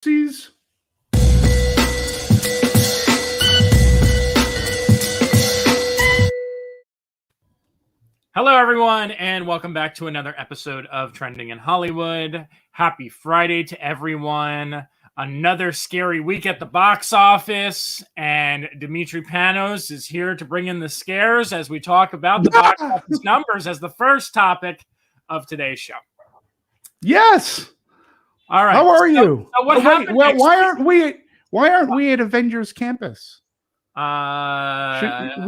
Sees. Hello, everyone, and welcome back to another episode of Trending in Hollywood. Happy Friday to everyone. Another scary week at the box office, and Demetri Panos is here to bring in the scares as we talk about the box office numbers as the first topic of today's show. Yes. All right. How are you? So what happened? Well, why aren't we at Avengers Campus? We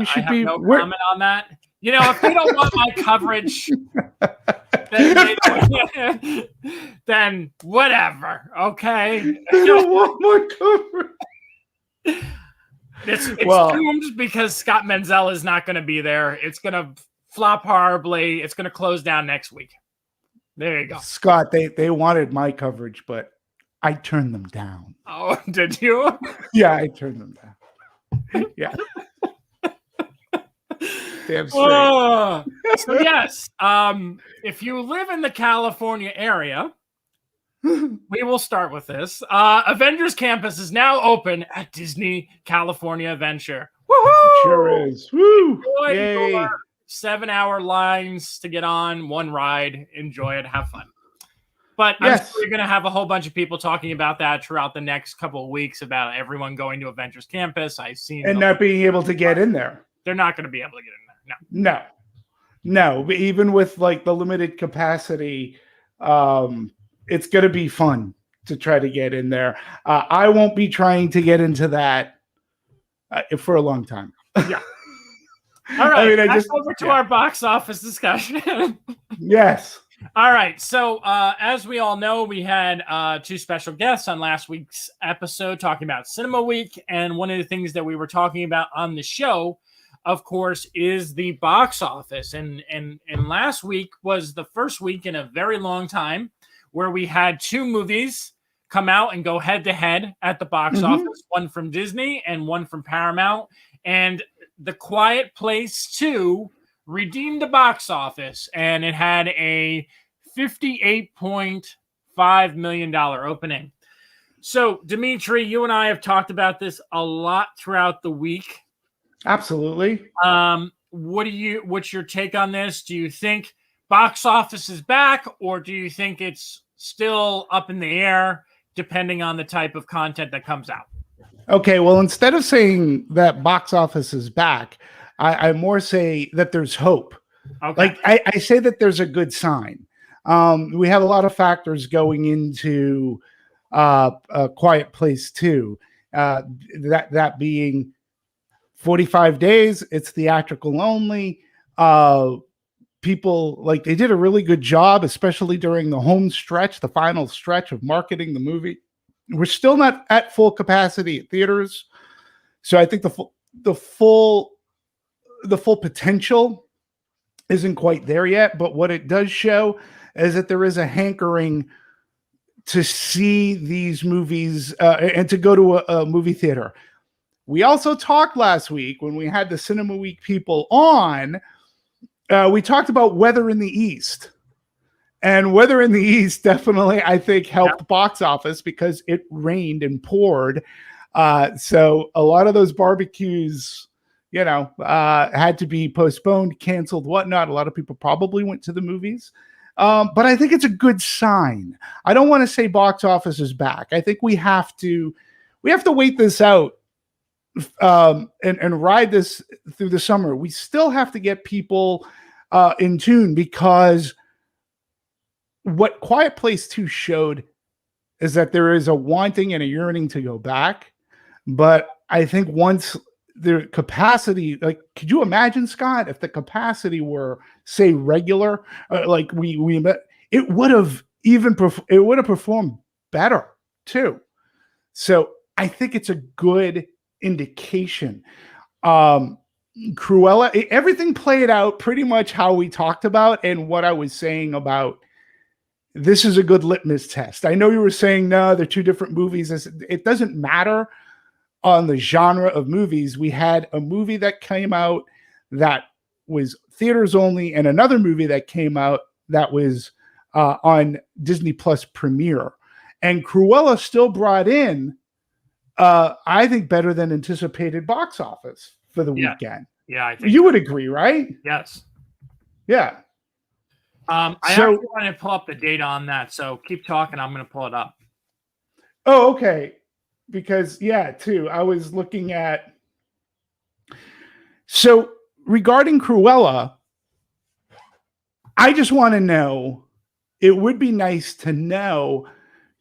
should be. No comment on that. You know, if they don't want my coverage, then whatever. Okay. They don't want my coverage. It's doomed because Scott Menzel is not going to be there. It's going to flop horribly. It's going to close down next week. There you go. Scott, they wanted my coverage, but I turned them down. Oh, did you? Yeah, I turned them down. Yeah. Damn straight. So yes, if you live in the California area, we will start with this. Avengers Campus is now open at Disney California Adventure. Woohoo! Sure is. Woo! Yay! 7-hour lines to get on, one ride. Enjoy it. Have fun. But I'm sure you're going to have a whole bunch of people talking about that throughout the next couple of weeks about everyone going to Avengers Campus. I've seen and not being able to get in there. They're not going to be able to get in there. No. But even with like the limited capacity, it's going to be fun to try to get in there. I won't be trying to get into that for a long time. Yeah. All right. Over to our box office discussion. Yes. All right. So as we all know, we had two special guests on last week's episode talking about Cinema Week. And one of the things that we were talking about on the show, of course, is the box office. And last week was the first week in a very long time where we had two movies come out and go head to head at the box office, one from Disney and one from Paramount. And The Quiet Place 2 redeemed the box office, and it had a $58.5 million opening. So, Demetri, you and I have talked about this a lot throughout the week. Absolutely. What's your take on this? Do you think box office is back, or do you think it's still up in the air, depending on the type of content that comes out? Okay, well, instead of saying that box office is back, I more say that there's hope. Okay. Like I say that there's a good sign. We have a lot of factors going into a Quiet Place 2. That being 45 days, it's theatrical only. People, like, they did a really good job, especially during the home stretch, the final stretch of marketing the movie. We're still not at full capacity at theaters, so I think the full potential isn't quite there yet. But what it does show is that there is a hankering to see these movies and to go to a movie theater. We also talked last week when we had the Cinema Week people on. We talked about weather in the East. And weather in the East definitely, I think, helped box office because it rained and poured. So a lot of those barbecues, had to be postponed, canceled, whatnot. A lot of people probably went to the movies. But I think it's a good sign. I don't want to say box office is back. I think we have to wait this out and ride this through the summer. We still have to get people in tune, because what Quiet Place 2 showed is that there is a wanting and a yearning to go back. But I think once the capacity, like, could you imagine, Scott, if the capacity were, say, regular, like it would have performed better too. So I think it's a good indication. Cruella, everything played out pretty much how we talked about, and what I was saying about this is a good litmus test. I know you were saying, no, they're two different movies. It doesn't matter on the genre of movies. We had a movie that came out that was theaters only, and another movie that came out that was on Disney Plus Premiere. And Cruella still brought in, I think, better than anticipated box office for the weekend. Yeah, I think you would agree, right? Yes. Yeah. I actually want to pull up the data on that, so keep talking. I'm going to pull it up. Oh, okay. Because too, I was looking at. So regarding Cruella, I just want to know. It would be nice to know.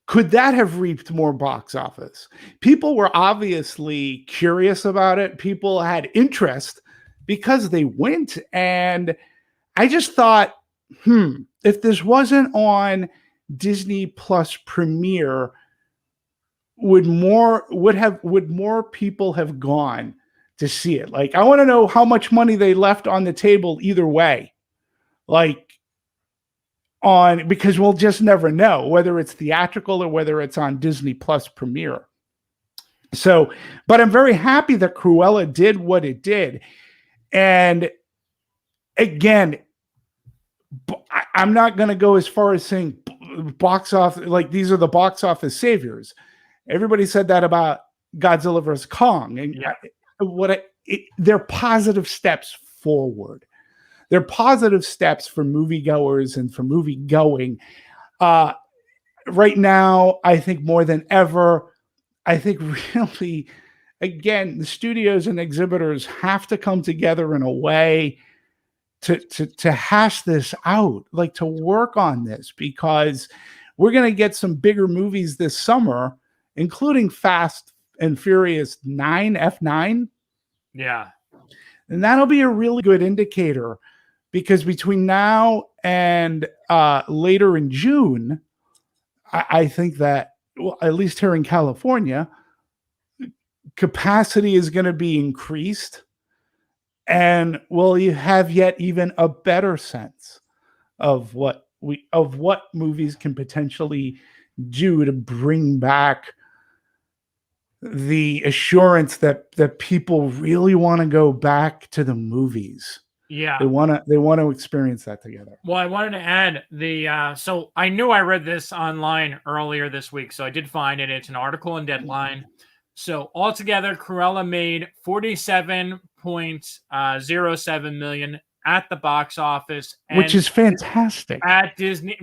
Could that have reaped more box office? People were obviously curious about it. People had interest because they went, and I just thought, if this wasn't on Disney Plus Premiere, would more people have gone to see it? Like, I want to know how much money they left on the table either way. Like, because we'll just never know whether it's theatrical or whether it's on Disney Plus Premiere. So, but I'm very happy that Cruella did what it did. And again, I'm not going to go as far as saying box office, like these are the box office saviors. Everybody said that about Godzilla vs. Kong. And they're positive steps forward. They're positive steps for moviegoers and for movie going. Right now, I think more than ever, I think really, again, the studios and exhibitors have to come together in a way to hash this out, like to work on this, because we're going to get some bigger movies this summer, including Fast and Furious 9, F9. Yeah. And that'll be a really good indicator, because between now and later in June, I think that, well, at least here in California, capacity is going to be increased, and you have yet even a better sense of what movies can potentially do to bring back the assurance that people really want to go back to the movies. Yeah. They want to experience that together. Well, I wanted to add so I knew I read this online earlier this week, so I did find it. It's an article in Deadline. So altogether, Cruella made $47.07 million at the box office, which is fantastic. At Disney,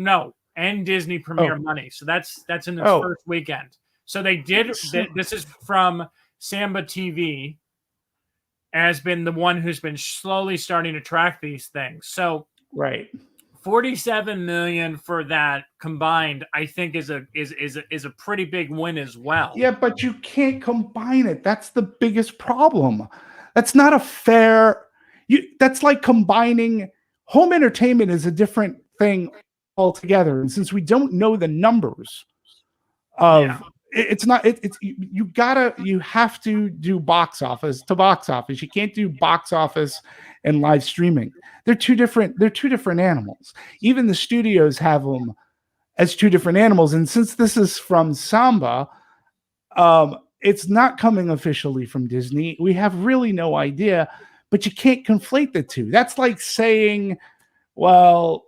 and Disney Premiere money. So that's in its first weekend. So they did. This is from Samba TV, has been the one who's been slowly starting to track these things. So right, 47 million for that combined, I think is a pretty big win as well. Yeah, but you can't combine it. That's the biggest problem. That's not a fair. That's like combining. Home entertainment is a different thing altogether, and since we don't know the numbers of. It's not. You have to do box office to box office. You can't do box office and live streaming. They're two different animals. Even the studios have them as two different animals. And since this is from Samba, it's not coming officially from Disney. We have really no idea. But you can't conflate the two. That's like saying, well.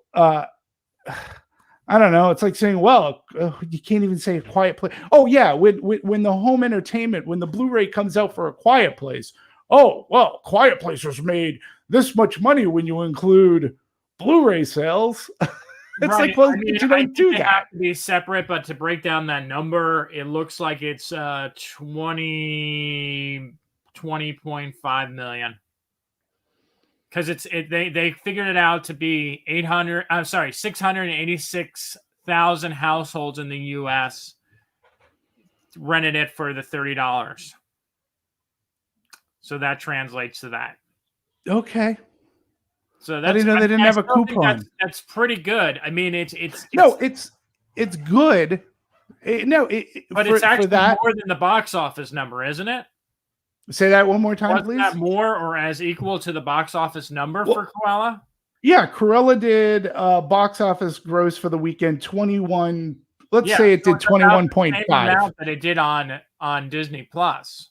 I don't know. It's like saying, well, you can't even say A Quiet Place. Oh, yeah. When the home entertainment, when the Blu-ray comes out for A Quiet Place, oh, well, Quiet Place was made this much money when you include Blu-ray sales. It's like, well, you don't do that. Have to be separate, but to break down that number, it looks like it's 20.5 million. Because they figured it out to be 686,000 households in the U.S. rented it for the $30. So that translates to that. Okay. So that's, I didn't know they didn't have a coupon. That's pretty good. I mean, it's good. But it's actually more than the box office number, isn't it? Say that one more time, please. Wasn't that more or as equal to the box office number for Cruella? Yeah, Cruella did box office gross for the weekend 21. Let's say it did 21.5. That it did on Disney Plus.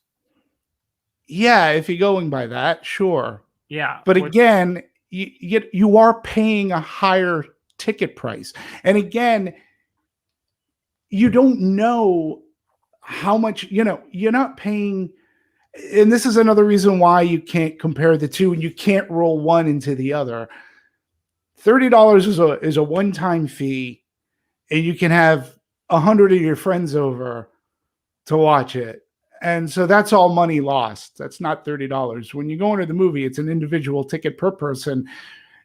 Yeah, if you're going by that, sure. Yeah, but again, you are paying a higher ticket price, and again, you don't know how much, you're not paying. And this is another reason why you can't compare the two and you can't roll one into the other. $30 is a one-time fee, and you can have 100 of your friends over to watch it. And so that's all money lost. That's not $30. When you go into the movie, it's an individual ticket per person.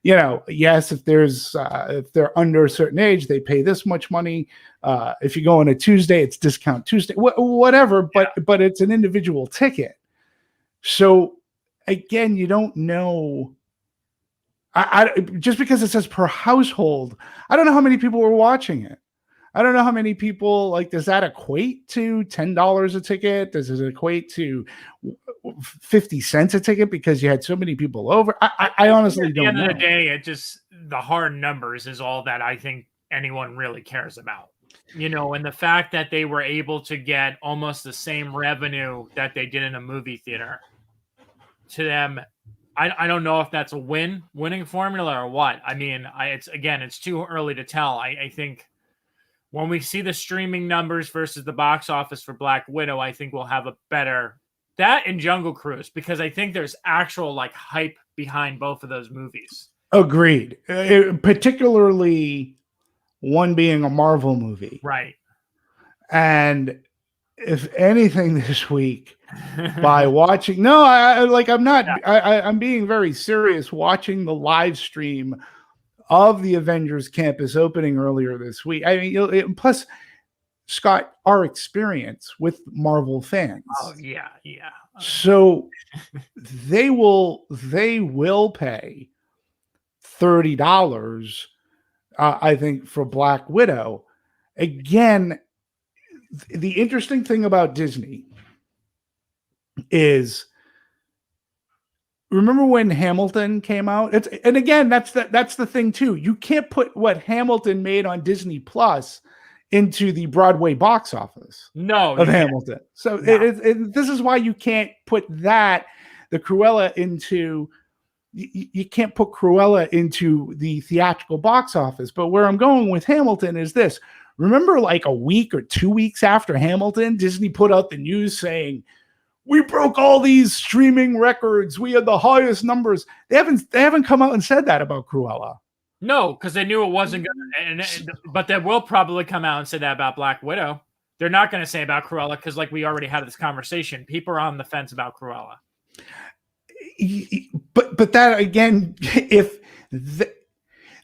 Yes, if they're under a certain age, they pay this much money. If you go on a Tuesday, it's discount Tuesday, whatever, but it's an individual ticket. So again, you don't know. I just because it says per household, I don't know how many people were watching it. I don't know how many people, does that equate to $10 a ticket? Does it equate to 50 cents a ticket because you had so many people over? I honestly don't know. At the end of the day, the hard numbers is all that I think anyone really cares about. And the fact that they were able to get almost the same revenue that they did in a movie theater, to them, I don't know if that's a winning formula or what. I mean, it's too early to tell. I think when we see the streaming numbers versus the box office for Black Widow, I think we'll have a better that and Jungle Cruise, because I think there's actual hype behind both of those movies. Agreed. Particularly one being a Marvel movie. Right. And if anything this week, by watching, I'm being very serious, watching the live stream of the Avengers Campus opening earlier this week. I mean, plus, Scott, our experience with Marvel fans. Oh yeah. So they will pay $30, I think, for Black Widow. Again, the interesting thing about Disney is, remember when Hamilton came out? And again, that's the thing too. You can't put what Hamilton made on Disney Plus into the Broadway box office of Hamilton. So this is why you can't put the Cruella into. You can't put Cruella into the theatrical box office. But where I'm going with Hamilton is this. Remember, a week or 2 weeks after Hamilton, Disney put out the news saying, we broke all these streaming records. We had the highest numbers. They haven't come out and said that about Cruella. No, because they knew it wasn't going to. But they will probably come out and say that about Black Widow. They're not going to say about Cruella because, we already had this conversation. People are on the fence about Cruella. But that again,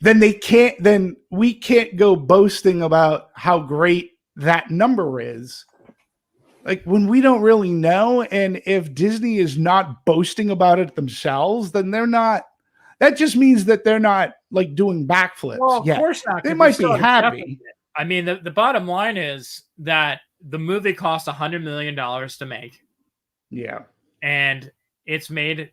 then we can't go boasting about how great that number is. When we don't really know, and if Disney is not boasting about it themselves, then they're not. That just means that they're not doing backflips. Well, of course not. They might be happy. I mean, the bottom line is that the movie cost $100 million to make. Yeah, and it's made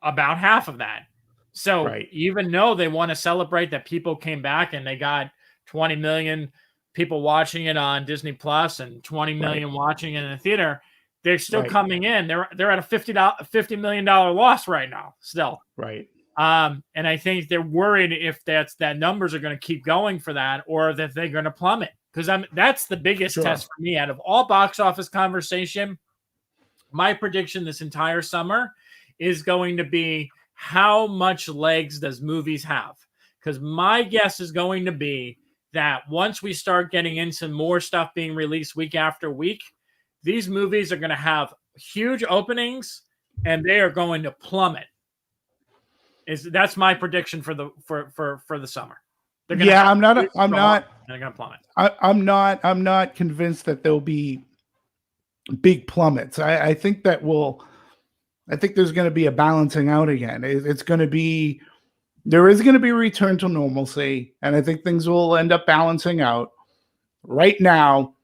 about half of that. So even though they want to celebrate that people came back and they got 20 million people watching it on Disney Plus and 20 million watching it in the theater, they're still coming in. They're at a $50 million loss right now still. Right. And I think they're worried if that numbers are going to keep going for that, or that they're going to plummet. Because that's the biggest test for me out of all box office conversation. My prediction this entire summer is going to be, how much legs does movies have? Because my guess is going to be that once we start getting into more stuff being released week after week, these movies are going to have huge openings and they are going to plummet. That's my prediction for the summer. I'm not going to plummet. I'm not convinced that there'll be big plummets. I think there's going to be a balancing out again. There is going to be a return to normalcy, and I think things will end up balancing out. Right now,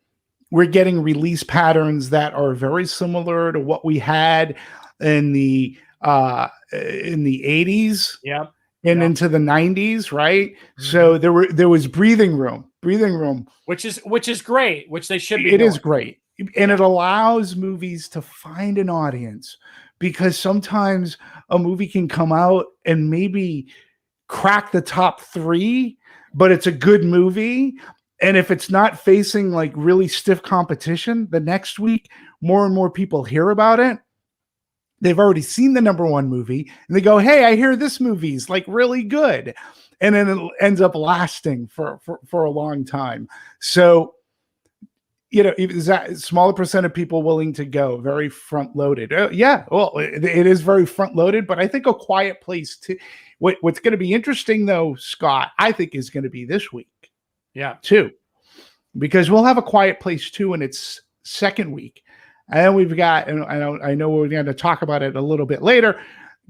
we're getting release patterns that are very similar to what we had in the 80s, into the 90s, right? Mm-hmm. So there was breathing room, which is great, which they should be. It is great, and it allows movies to find an audience, because sometimes a movie can come out and maybe crack the top 3, but it's a good movie, And if it's not facing like really stiff competition the next week, more and more people hear about it. They've already seen the number one movie and they go, hey, I hear this movie's like really good. And then it ends up lasting for a long time. So, you know, is that smaller percent of people willing to go, very front loaded. Yeah, well, it is very front loaded, but I think A Quiet Place too. What's going to be interesting though, Scott, I think is going to be this week. Yeah. Too. Because we'll have A Quiet Place 2 in its second week. And then we've got, and I know we're going to talk about it a little bit later,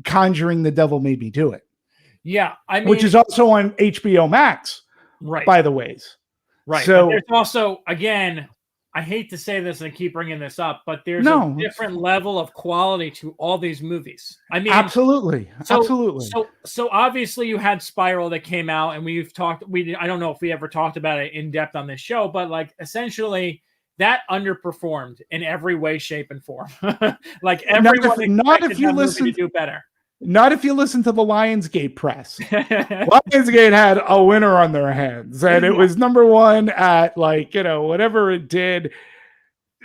Conjuring The Devil Made Me Do It. Yeah. I mean, which is also on HBO Max, right? By the ways. Right. So but there's also, again, I hate to say this and I keep bringing this up, but there's a different level of quality to all these movies. I mean, absolutely. So obviously you had Spiral that came out, and I don't know if we ever talked about it in depth on this show, but like essentially that underperformed in every way, shape, and form. Like everyone not if you listen to do better. Not if you listen to the Lionsgate press. Lionsgate had a winner on their hands, and it was number one at like, you know, whatever it did.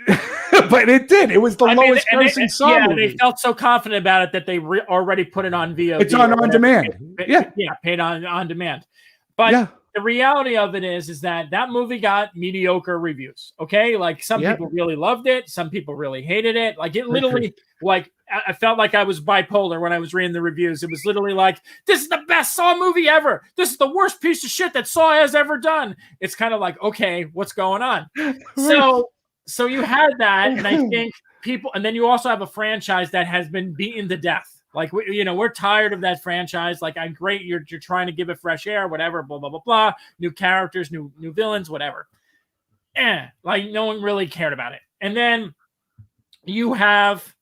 But it did. It was the lowest grossing Saw movie. They felt so confident about it that they already put it on VOD. It's on demand. Paid on demand. But the reality of it is that movie got mediocre reviews. Okay, like some people really loved it, some people really hated it. Like it literally, like I felt like I was bipolar when I was reading the reviews. It was literally like, this is the best Saw movie ever. This is the worst piece of shit that Saw has ever done. It's kind of like, okay, what's going on? So you had that, and I think people, and then you also have a franchise that has been beaten to death. Like, we're tired of that franchise. Like, I'm great. You're trying to give it fresh air, whatever, blah, blah, blah, blah. New characters, new villains, whatever. Like, no one really cared about it. And then you have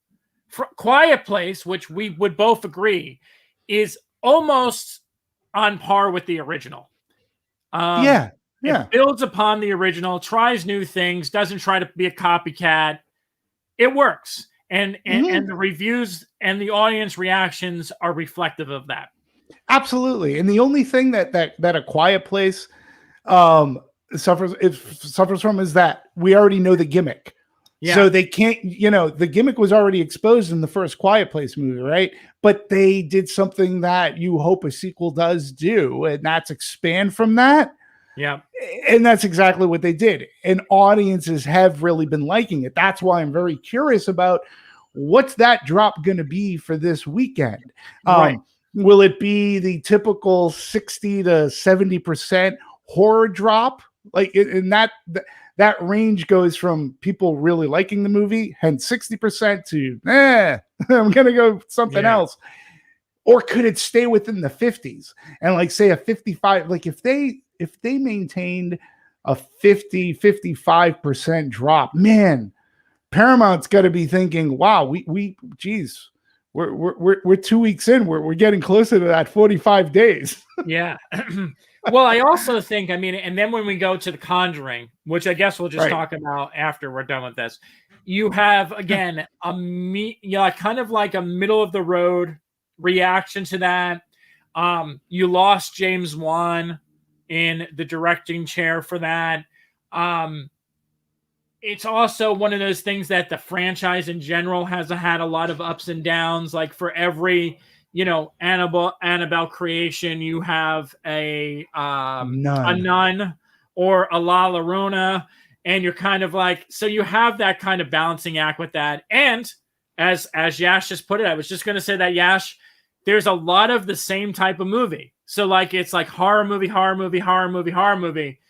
Quiet Place, which we would both agree is almost on par with the original. It builds upon the original, tries new things, doesn't try to be a copycat. It works. And the reviews and the audience reactions are reflective of that. Absolutely. And the only thing that A Quiet Place suffers from is that we already know the gimmick. Yeah. So they can't, the gimmick was already exposed in the first Quiet Place movie, right? But they did something that you hope a sequel does do, and that's expand from that. Yeah. And that's exactly what they did. And audiences have really been liking it. That's why I'm very curious about what's that drop going to be for this weekend. Right. Will it be the typical 60 to 70% horror drop? Like, in that range goes from people really liking the movie, hence 60% to, I'm going to go something else. Or could it stay within the 50s and like say a 55, like if they maintained a 55% drop, man, Paramount's got to be thinking, wow, we're 2 weeks in, we're getting closer to that 45 days. Yeah. Well, I also think, and then when we go to The Conjuring, which I guess we'll just talk about after we're done with this, you have again kind of like a middle of the road reaction to that. You lost James Wan in the directing chair for that. It's also one of those things that the franchise in general has had a lot of ups and downs. Like for every, Annabelle Creation, you have a nun or a La Llorona, and you're kind of like, so you have that kind of balancing act with that. And as Yash just put it, I was just going to say that, Yash, there's a lot of the same type of movie. So like, it's like horror movie, horror movie, horror movie, horror movie.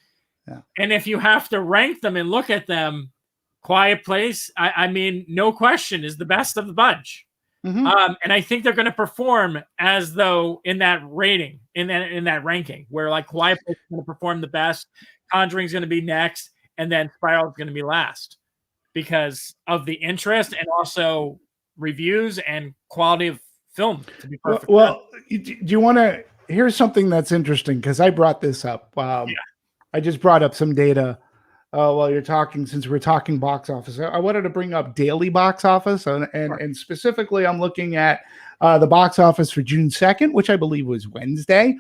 Yeah. And if you have to rank them and look at them, Quiet Place, I mean, no question, is the best of the bunch. Mm-hmm. And I think they're going to perform as though in that rating, in that ranking, where like Quiet Place is going to perform the best, Conjuring is going to be next, and then Spiral is going to be last because of the interest and also reviews and quality of film. To be perfect. Well, do you want to? Here's something that's interesting because I brought this up. I just brought up some data while you're talking, since we're talking box office. I wanted to bring up daily box office, and specifically I'm looking at the box office for June 2nd, which I believe was Wednesday.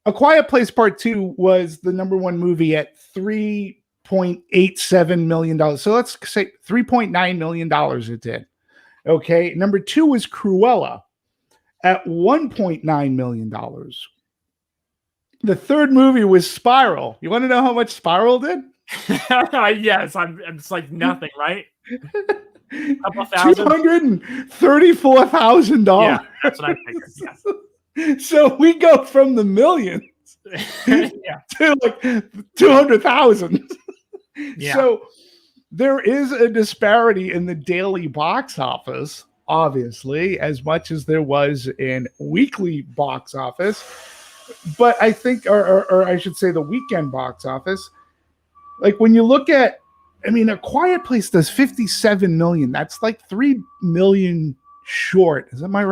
A Quiet Place Part 2 was the number one movie at $3.87 million. So let's say $3.9 million it did. Okay. Number 2 was Cruella at $1.9 million. The third movie was Spiral. You want to know how much Spiral did? Yes, it's like nothing, right? A couple thousand. $234,000. Yeah, that's what I figured. Yes. So we go from the millions to like 200,000. Yeah. So there is a disparity in the daily box office, obviously, as much as there was in weekly box office. But I think, or I should say the weekend box office, like when you look at, I mean, A Quiet Place does 57 million. That's like 3 million short. Is that my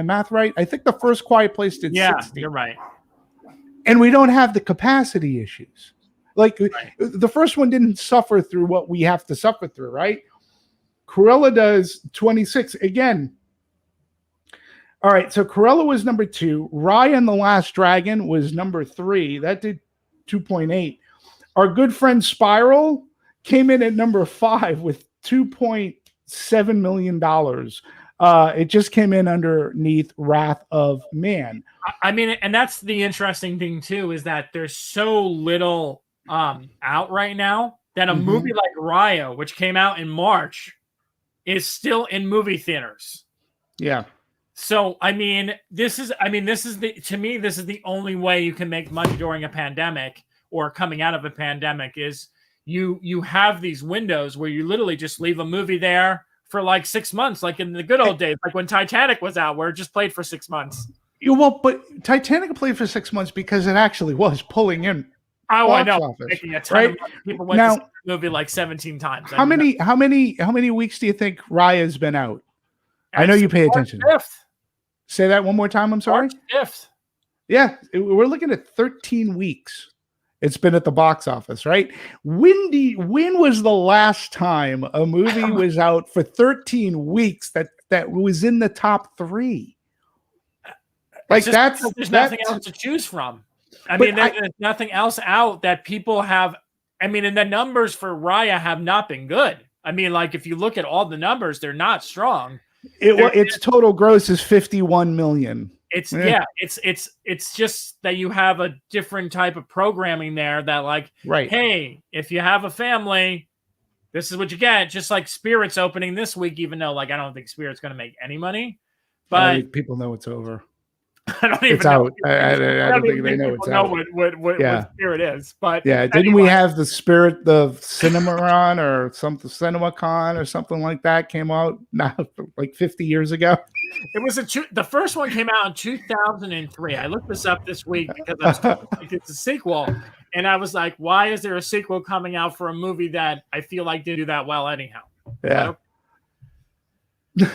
math right? I think the first Quiet Place did 60. You're right. And we don't have the capacity issues. Like the first one didn't suffer through what we have to suffer through, right? Cruella does 26. Again, all right, so Cruella was number 2. Raya and the Last Dragon was number 3. That did 2.8. Our good friend Spiral came in at number 5 with $2.7 million. It just came in underneath Wrath of Man. I mean, and that's the interesting thing too, is that there's so little out right now that a movie like Raya, which came out in March, is still in movie theaters. Yeah. So I mean, this is the only way you can make money during a pandemic or coming out of a pandemic is you have these windows where you literally just leave a movie there for like 6 months, like in the good old days, like when Titanic was out, where it just played for 6 months. Well, but Titanic played for 6 months because it actually was pulling in. Oh, I know. Office, making a ton of money. People went to see the movie like 17 times. How many weeks do you think Raya's been out? I know you pay attention. 5th. Say that one more time. I'm sorry. March 5th. Yeah, we're looking at 13 weeks. It's been at the box office, right? When was the last time a movie was out for 13 weeks that was in the top 3? Like there's nothing else to choose from. I mean, there's nothing else out that people have. I mean, and the numbers for Raya have not been good. I mean, like if you look at all the numbers, they're not strong. Its total gross is 51 million. It's just that you have a different type of programming there that like, hey, if you have a family, this is what you get. Just like Spirit's opening this week, even though like I don't think Spirit's going to make any money, but people know it's over. I don't even it's know. Out. I don't think they know it's out. What Spirit is, but didn't we have the Spirit, the Cinnamon or something, CinemaCon or something like that came out like 50 years ago? It was the first one came out in 2003. I looked this up this week because it's a sequel, and I was like, why is there a sequel coming out for a movie that I feel like didn't do that well anyhow? Yeah. You know?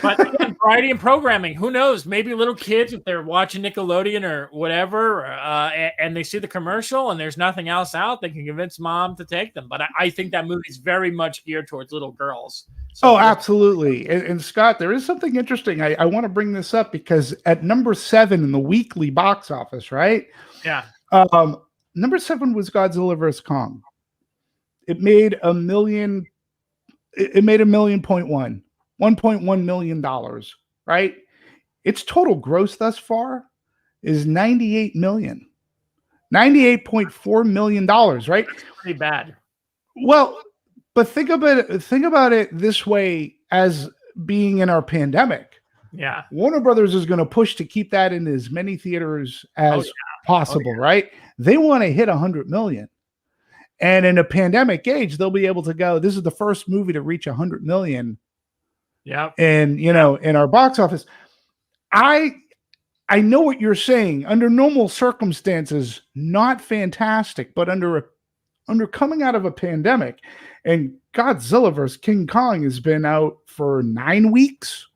But again, variety and programming. Who knows? Maybe little kids, if they're watching Nickelodeon or whatever, and they see the commercial and there's nothing else out, they can convince mom to take them. But I think that movie's very much geared towards little girls. So absolutely. And Scott, there is something interesting. I want to bring this up because at number 7 in the weekly box office, right? Yeah. Number 7 was Godzilla vs. Kong. It made $1.1 million. It made $1.1 million, right? Its total gross thus far is $98 million. $98.4 million, right? That's pretty bad. Well, but think about it this way, as being in our pandemic. Yeah. Warner Brothers is going to push to keep that in as many theaters as possible, right? They want to hit 100 million. And in a pandemic age, they'll be able to go, this is the first movie to reach 100 million. Yeah. And in our box office, I know what you're saying. Under normal circumstances, not fantastic, but under coming out of a pandemic, and Godzilla vs. King Kong has been out for 9 weeks.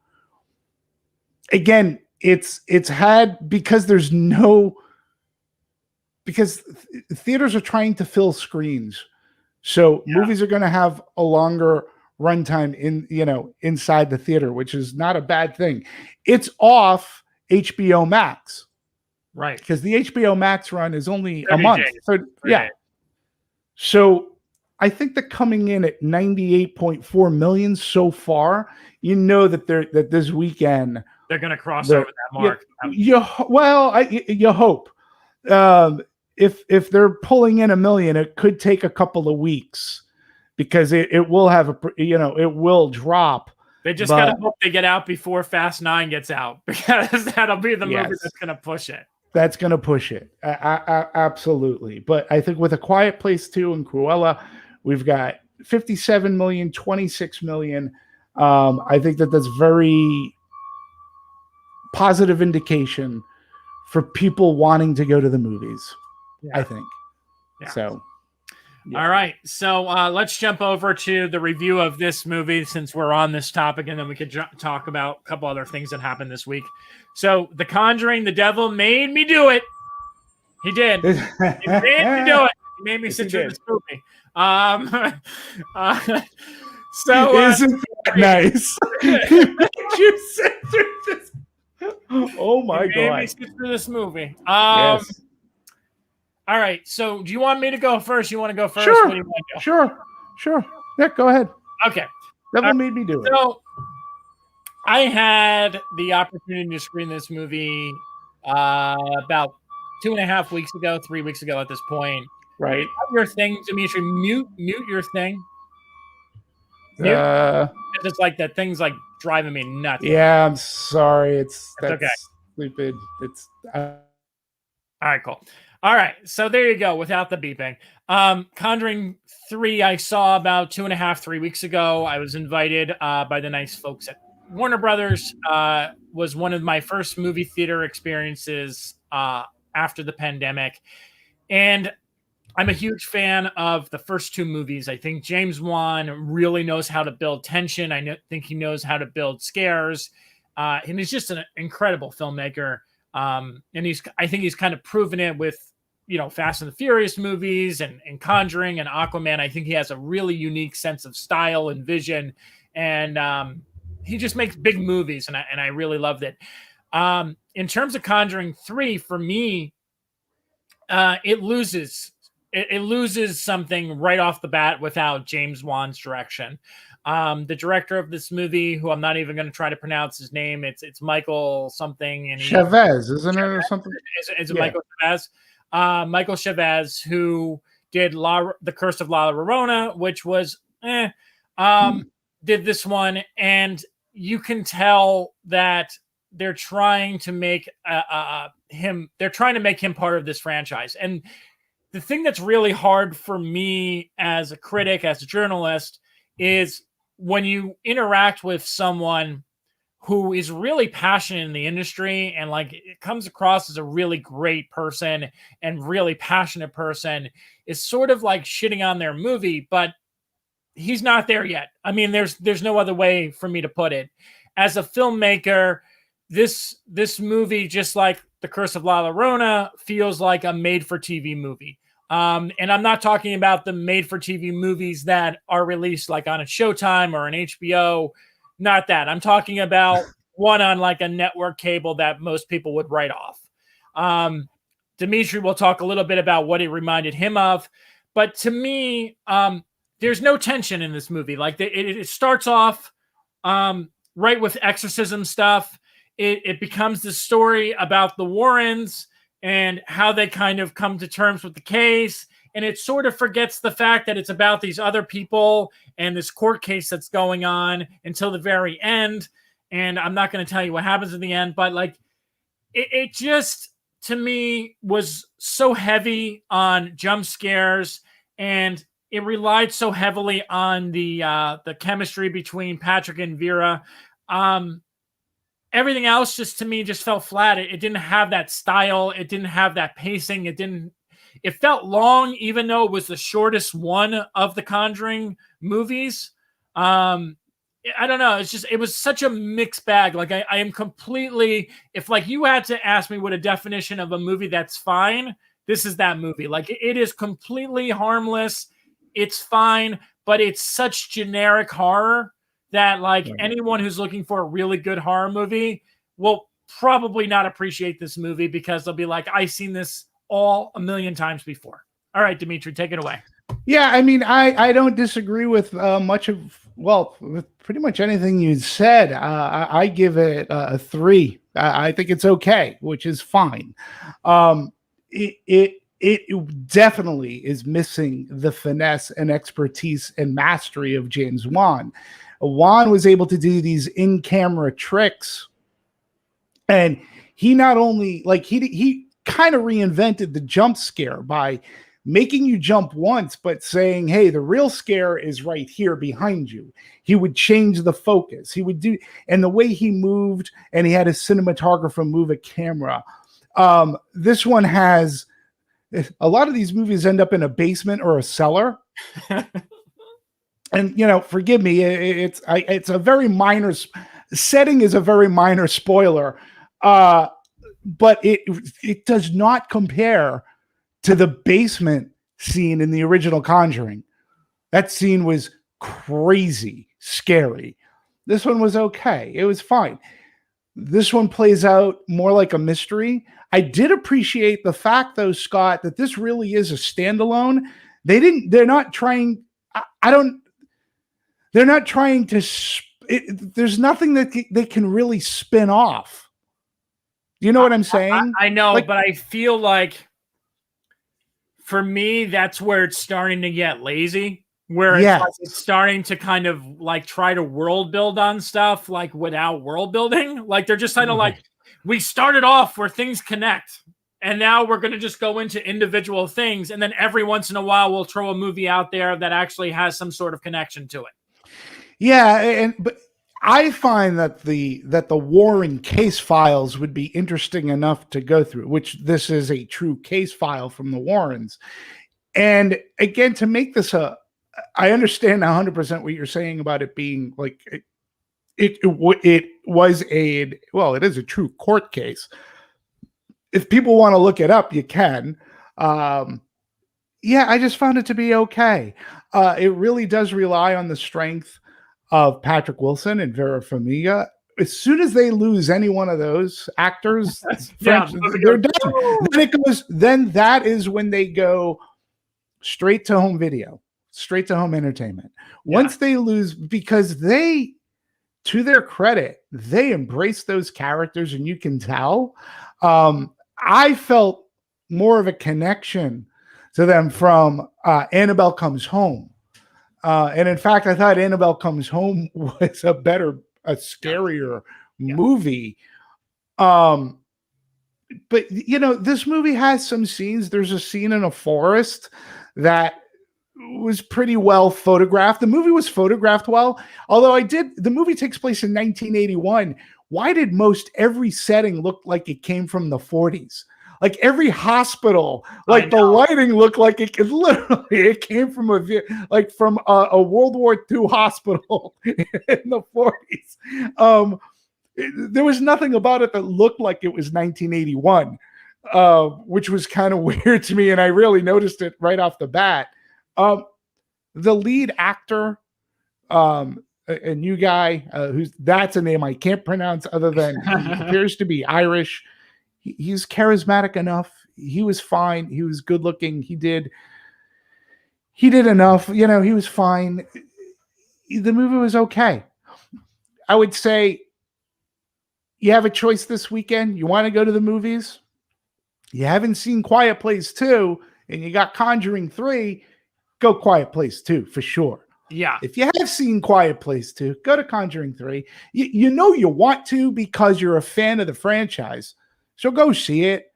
Again, it's had because theaters are trying to fill screens. So movies are going to have a longer runtime inside the theater, which is not a bad thing. It's off HBO Max. Right. Because the HBO Max run is only a 30 month. days. 30 yeah. days. So I think they're coming in at 98.4 million so far. You know that this weekend they're going to cross over that mark. You hope. If they're pulling in 1 million, it could take a couple of weeks because it will have it will drop. They just got to hope they get out before Fast 9 gets out, because that'll be the movie that's going to push it. That's going to push it. Absolutely. But I think with A Quiet Place 2 and Cruella, we've got 57 million, 26 million. I think that's very positive indication for people wanting to go to the movies. I think. Yeah. So. Yeah. All right. So let's jump over to the review of this movie, since we're on this topic, and then we could talk about a couple other things that happened this week. So The Conjuring, the devil made me do it. He did. He made me do it. He made me sit through this movie. So isn't that nice? You sit through this. Oh my God! Made me sit through this movie. Yes. All right. So, do you want me to go first? You want to go first? Sure. What do you want to do? Sure. Yeah, go ahead. Okay. Devil made me do it. So, I had the opportunity to screen this movie about 2.5 weeks ago, 3 weeks ago at this point. Right. Your thing, Demetri. Mute your thing. Mute. It's like that thing's like driving me nuts. Yeah, I'm sorry. That's okay. Stupid. It's all right, cool. All right, so there you go, without the beeping. Conjuring 3, I saw about 2.5, 3 weeks ago. I was invited by the nice folks at Warner Brothers. Was one of my first movie theater experiences after the pandemic. And I'm a huge fan of the first 2 movies. I think James Wan really knows how to build tension. I think he knows how to build scares. And he's just an incredible filmmaker. And I think he's kind of proven it with, Fast and the Furious movies and Conjuring and Aquaman. I think he has a really unique sense of style and vision, and he just makes big movies, and I really loved it. In terms of Conjuring 3, for me, it loses something right off the bat without James Wan's direction. The director of this movie, who I'm not even going to try to pronounce his name, it's Michael something, and Chavez, isn't it, or something? Is it Michael Chavez? Michael Chavez, who did The Curse of La Llorona, which was did this one, and you can tell that they're trying to make him part of this franchise. And the thing that's really hard for me as a critic, as a journalist, is when you interact with someone who is really passionate in the industry and it comes across as a really great person and really passionate person, is sort of like shitting on their movie, but he's not there yet. I mean, there's no other way for me to put it. As a filmmaker, this movie, just like The Curse of La Llorona, feels like a made-for-TV movie. And I'm not talking about the made-for-TV movies that are released like on a Showtime or an HBO. Not that. I'm talking about one on like a network cable that most people would write off. Demetri will talk a little bit about what it reminded him of. But to me, there's no tension in this movie. Like it starts off right with exorcism stuff. It becomes the story about the Warrens and how they kind of come to terms with the case. And it sort of forgets the fact that it's about these other people and this court case that's going on until the very end. And I'm not going to tell you what happens in the end, but it just, to me, was so heavy on jump scares, and it relied so heavily on the chemistry between Patrick and Vera. Everything else just, to me, just fell flat. It didn't have that style. It didn't have that pacing. It felt long, even though it was the shortest one of the Conjuring movies. I don't know. It was such a mixed bag. I am completely, if you had to ask me what a definition of a movie that's fine, this is that movie. It is completely harmless. It's fine, but it's such generic horror that anyone who's looking for a really good horror movie will probably not appreciate this movie because they'll be like, I've seen this all a million times before. All right, Demetri, take it away. Yeah, I mean, I don't disagree with with pretty much anything you said. I give it a 3. I think it's okay, which is fine. It definitely is missing the finesse and expertise and mastery of James Wan. Wan was able to do these in-camera tricks, and he not only he kind of reinvented the jump scare by making you jump once, but saying, hey, the real scare is right here behind you. He would change the focus. He would do, and the way he moved, and he had a cinematographer move a camera. This one has, a lot of these movies end up in a basement or a cellar. And, forgive me, it's a very minor, setting is a very minor spoiler, but it does not compare to the basement scene in the original Conjuring. That scene was crazy scary. This one was okay. It was fine. This one plays out more like a mystery. I did appreciate the fact, though, Scott, that this really is a standalone. They're not trying to, there's nothing that they can really spin off. You know what I'm saying? I know, but I feel like, for me, that's where it's starting to get lazy, where it's starting to kind of like try to world build on stuff like without world building. Like they're just kind of like, we started off where things connect, and now we're going to just go into individual things. And then every once in a while, we'll throw a movie out there that actually has some sort of connection to it. Yeah. But I find that the Warren case files would be interesting enough to go through, which this is a true case file from the Warrens. And again, to make this I understand 100% what you're saying about it being like, it is a true court case. If people want to look it up, you can. I just found it to be okay. It really does rely on the strength of Patrick Wilson and Vera Farmiga. As soon as they lose any one of those actors, they're done. Then that is when they go straight to home video, straight to home entertainment. Once they lose, because they, to their credit, they embrace those characters, and you can tell. I felt more of a connection to them from Annabelle Comes Home. And in fact, I thought Annabelle Comes Home was a scarier movie. But this movie has some scenes. There's a scene in a forest that was pretty well photographed. The movie was photographed well, although the movie takes place in 1981. Why did most every setting look like it came from the 40s? Like every hospital, like the lighting looked like it came from a World War II hospital in the 40s. There was nothing about it that looked like it was 1981, which was kind of weird to me, and I really noticed it right off the bat. The lead actor, a new guy, that's a name I can't pronounce other than he appears to be Irish. He's charismatic enough. He was fine. He was good looking. He did enough. He was fine. The movie was okay. I would say you have a choice this weekend. You want to go to the movies? You haven't seen Quiet Place 2 and you got Conjuring 3, go Quiet Place 2 for sure. Yeah. If you have seen Quiet Place 2, go to Conjuring 3. You want to because you're a fan of the franchise. So go see it.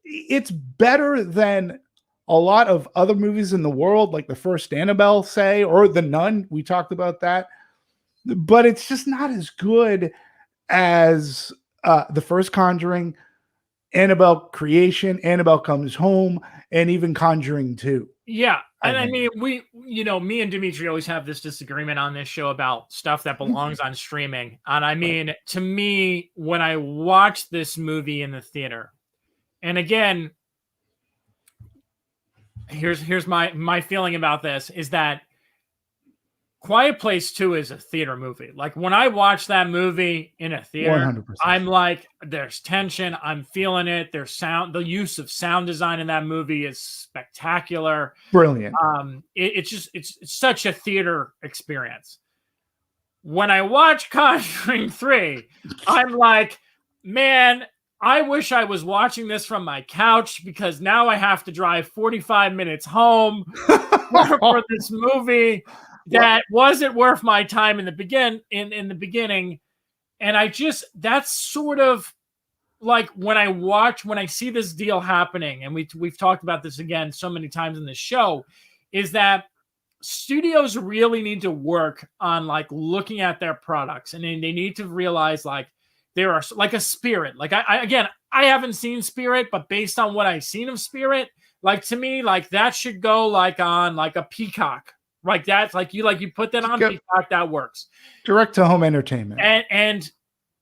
It's better than a lot of other movies in the world, like the first Annabelle, say, or The Nun. We talked about that. But it's just not as good as the first Conjuring, Annabelle Creation, Annabelle Comes Home, and even Conjuring 2. Yeah. And I mean, me and Demetri always have this disagreement on this show about stuff that belongs on streaming. And I mean, to me, when I watched this movie in the theater, and again, here's my feeling about this, is that Quiet Place 2 is a theater movie. Like when I watch that movie in a theater, 100%. I'm like, there's tension. I'm feeling it. There's sound. The use of sound design in that movie is spectacular. Brilliant. It's such a theater experience. When I watch Conjuring 3, I'm like, man, I wish I was watching this from my couch because now I have to drive 45 minutes home for this movie that wasn't worth my time in the beginning. And that's sort of like when I see this deal happening, and we've talked about this again so many times in the show, is that studios really need to work on like looking at their products, and they need to realize like there are like a Spirit. Like I haven't seen Spirit, but based on what I've seen of Spirit, like to me, like that should go like on like a Peacock. Like that's like you put that on Peacock, that works. Direct to home entertainment. And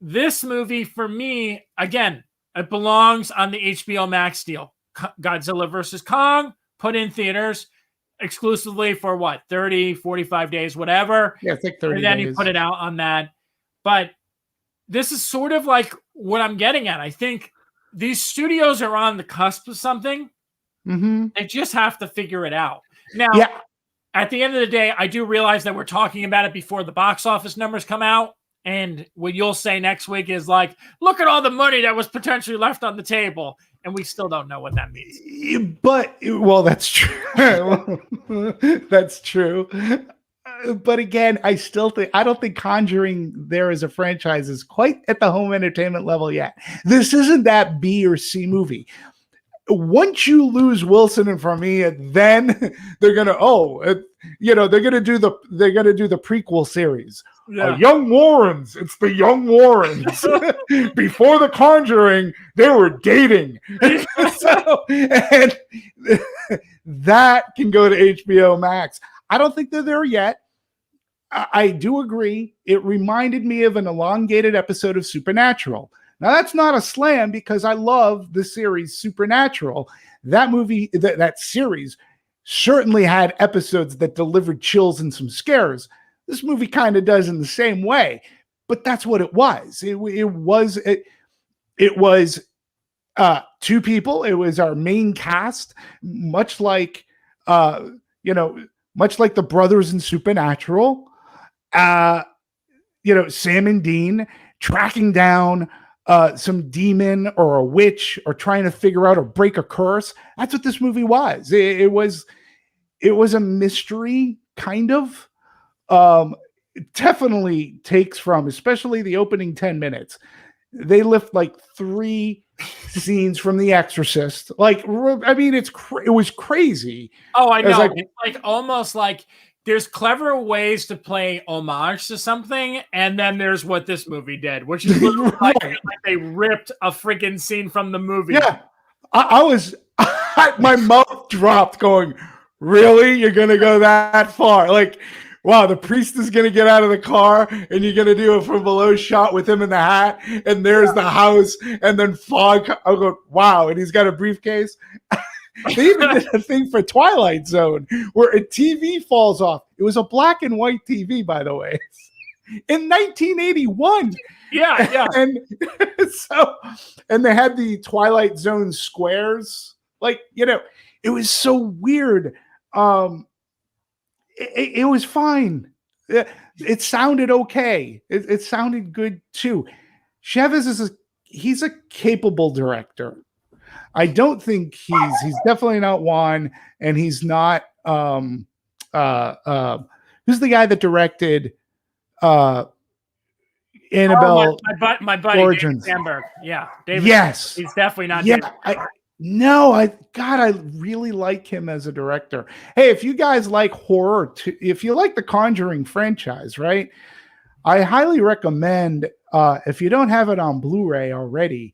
this movie for me, again, it belongs on the HBO Max deal. Godzilla versus Kong, put in theaters exclusively for what, 30, 45 days, whatever. Yeah, it's like 30 and then days. You put it out on that. But this is sort of like what I'm getting at. I think these studios are on the cusp of something. Mm-hmm. They just have to figure it out. Now, at the end of the day, I do realize that we're talking about it before the box office numbers come out. And what you'll say next week is like, look at all the money that was potentially left on the table. And we still don't know what that means. But, well, that's true. That's true. But again, I don't think Conjuring there as a franchise is quite at the home entertainment level yet. This isn't that B or C movie. Once you lose Wilson and Farmiga, then they're gonna they're gonna do the prequel series. Young Warrens, it's the Young Warrens. Before the Conjuring, they were dating. And that can go to HBO Max. I don't think they're there yet. I do agree. It reminded me of an elongated episode of Supernatural. Now, that's not a slam because I love the series Supernatural. That movie, that series certainly had episodes that delivered chills and some scares. This movie kind of does in the same way, but that's what it was. It was two people. It was our main cast, much like the brothers in Supernatural. Sam and Dean tracking down some demon or a witch or trying to figure out or break a curse. That's what this movie was. It was a mystery kind of. It definitely takes from, especially the opening 10 minutes. They lift like 3 scenes from The Exorcist. Like, I mean, it was crazy. Oh, I know. It's like almost like there's clever ways to play homage to something, and then there's what this movie did, which is like they ripped a freaking scene from the movie. Yeah, I was, my mouth dropped going, really? You're going to go that far? Like, wow, the priest is going to get out of the car, and you're going to do a from below shot with him in the hat, and there's the house, and then fog. I'll go, wow, and he's got a briefcase. They even did a thing for Twilight Zone where a TV falls off. It was a black and white TV, by the way, in 1981. Yeah. And they had the Twilight Zone squares. Like, it was so weird. It was fine. It sounded okay. It sounded good too. Chavez he's a capable director. I don't think he's definitely not Juan, and he's not who's the guy that directed Annabelle? My buddy David Sandberg. Yeah, David. Yes, he's definitely not. Yeah, I really like him as a director. Hey, if you guys like horror, if you like the Conjuring franchise, right? I highly recommend, if you don't have it on Blu-ray already,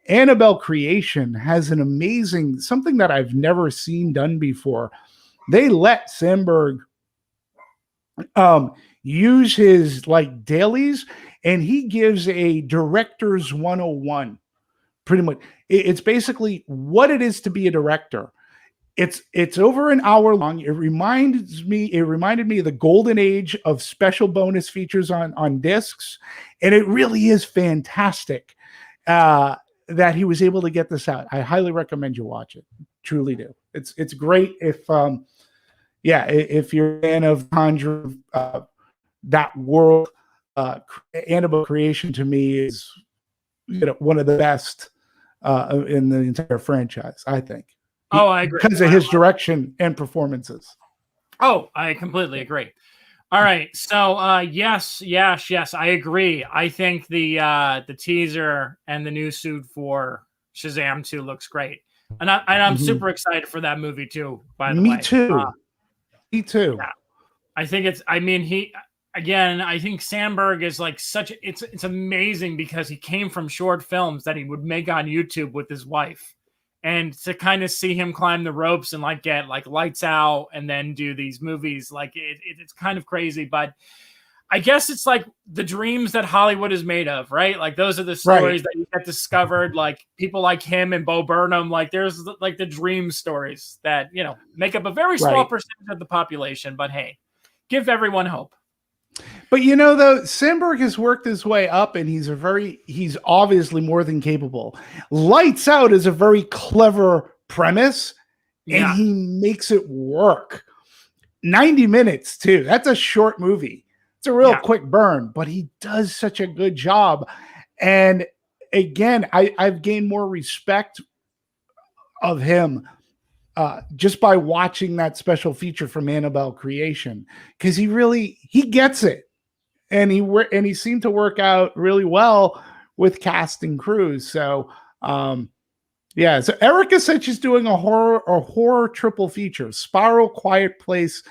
Annabelle Creation has an amazing, something that I've never seen done before. They let Sandberg use his like dailies, and he gives a director's 101. Pretty much, it's basically what it is to be a director. It's over an hour long. It reminded me of the golden age of special bonus features on discs, and it really is fantastic that he was able to get this out. I highly recommend you watch it. Truly do. It's great if you're a fan of Conjuring, that world. Annabelle Creation to me is one of the best in the entire franchise, I think. I agree. Because of his direction and performances. Oh, I completely agree. All right. So yes, I agree. I think the teaser and the new suit for Shazam 2 looks great. And I'm super excited for that movie too, by the way. Me too. Yeah. I think I think Sandberg is like it's amazing because he came from short films that he would make on YouTube with his wife. And to kind of see him climb the ropes and like get like Lights Out and then do these movies, like it's kind of crazy. But I guess it's like the dreams that Hollywood is made of, right? Like those are the stories that you get discovered. Like people like him and Bo Burnham, like there's like the dream stories that, make up a very small percentage of the population. But hey, give everyone hope. But though, Sandberg has worked his way up, and he's obviously more than capable. Lights Out is a very clever premise, and he makes it work. 90 minutes too. That's a short movie. It's a real quick burn, but he does such a good job. And again, I've gained more respect of him just by watching that special feature from Annabelle Creation, because he gets it, and he seemed to work out really well with cast and crews. So so Erica said she's doing a horror triple feature: Spiral, Quiet Place,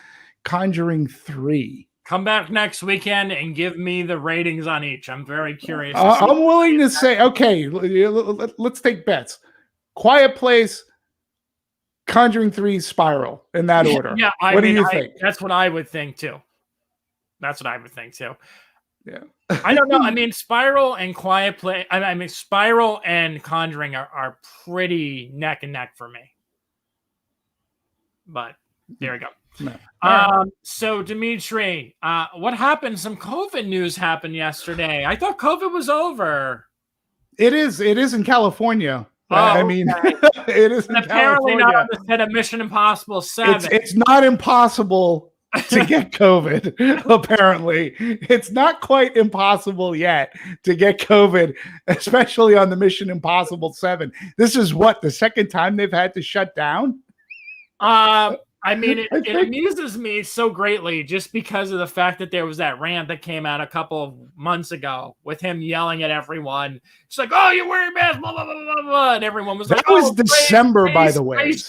Conjuring 3. Come back next weekend and give me the ratings on each. I'm very curious. I'm willing to say, okay, let's take bets. Quiet Place, Conjuring 3, Spiral, in that order. Yeah, what do you think? That's what I would think too. Yeah. I don't know. I mean, Spiral and Quiet Place. I mean, Spiral and Conjuring are pretty neck and neck for me. But there we go. No. So Demetri, what happened? Some COVID news happened yesterday. I thought COVID was over. It is in California. I mean, it is apparently not on the set of Mission Impossible 7. It's not impossible to get COVID. Apparently, it's not quite impossible yet to get COVID, especially on the Mission Impossible 7. This is the second time they've had to shut down. I mean, it amuses me so greatly just because of the fact that there was that rant that came out a couple of months ago with him yelling at everyone. It's like, oh, you're wearing masks, blah, blah, blah, blah, blah. And everyone was like, that was December, by the way. Praise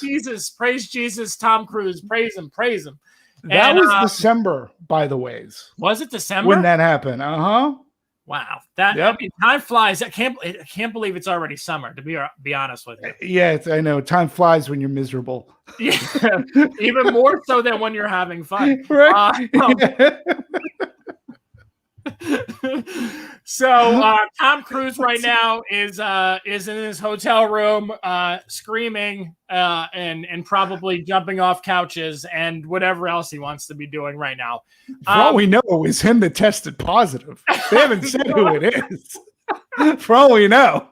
Jesus, Tom Cruise, praise him. That was December, by the ways. Was it December? When that happened. Wow. I mean, time flies. I can't believe it's already summer, to be honest with you. Yeah, I know. Time flies when you're miserable. Yeah, even more so than when you're having fun. Right. So Tom Cruise right now is in his hotel room screaming and probably jumping off couches and whatever else he wants to be doing right now. For all we know, it was him that tested positive. They haven't said who it is. For all we know.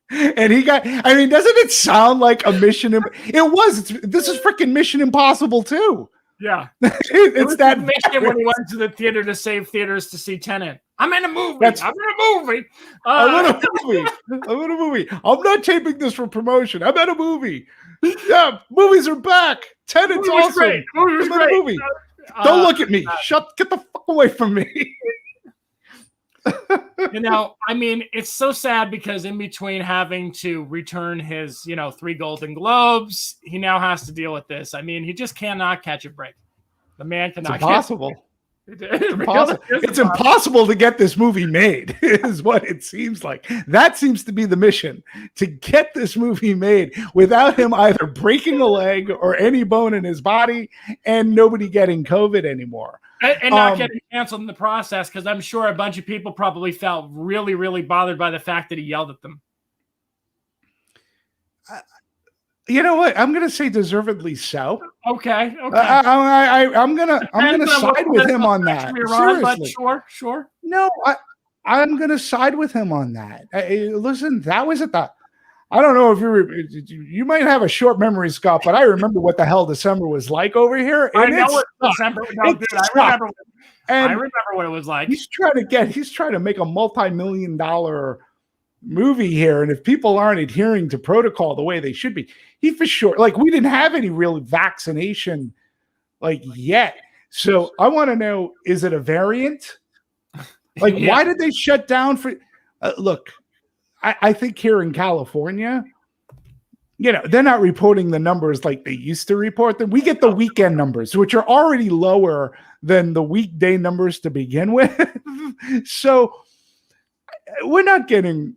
And doesn't it sound like a Mission? This is freaking Mission Impossible 2. Yeah, it's that mission when he went to the theater to save theaters to see Tenet. I'm in a movie. I'm in a movie. I'm not taping this for promotion. I'm at a movie. Yeah, movies are back. Tenet's awesome. Great. I'm in a movie. Don't look at me. Get the fuck away from me. I mean, it's so sad because in between having to return his, 3 Golden Globes, he now has to deal with this. I mean, he just cannot catch a break. The man cannot. It's impossible. It's impossible to get this movie made, is what it seems like. That seems to be the mission, to get this movie made without him either breaking a leg or any bone in his body and nobody getting COVID anymore. And not getting canceled in the process, because I'm sure a bunch of people probably felt really, really bothered by the fact that he yelled at them. You know what? I'm gonna say deservedly so. Okay. I'm gonna Depends on what side with him political on that. spectrum you're on, but Seriously. sure. No, I'm gonna side with him on that. Listen, that was at the. I don't know if you might have a short memory, Scott, but I remember what the hell December was like over here. I And know it's what December. No, dude, I remember what it was like. He's trying to make a multi-million-dollar movie here, and if people aren't adhering to protocol the way they should be, he for sure. Like, we didn't have any real vaccination like yet, so I want to know: is it a variant? Like, why did they shut down for? Look, I think here in California, they're not reporting the numbers like they used to report them. We get the weekend numbers, which are already lower than the weekday numbers to begin with. So we're not getting,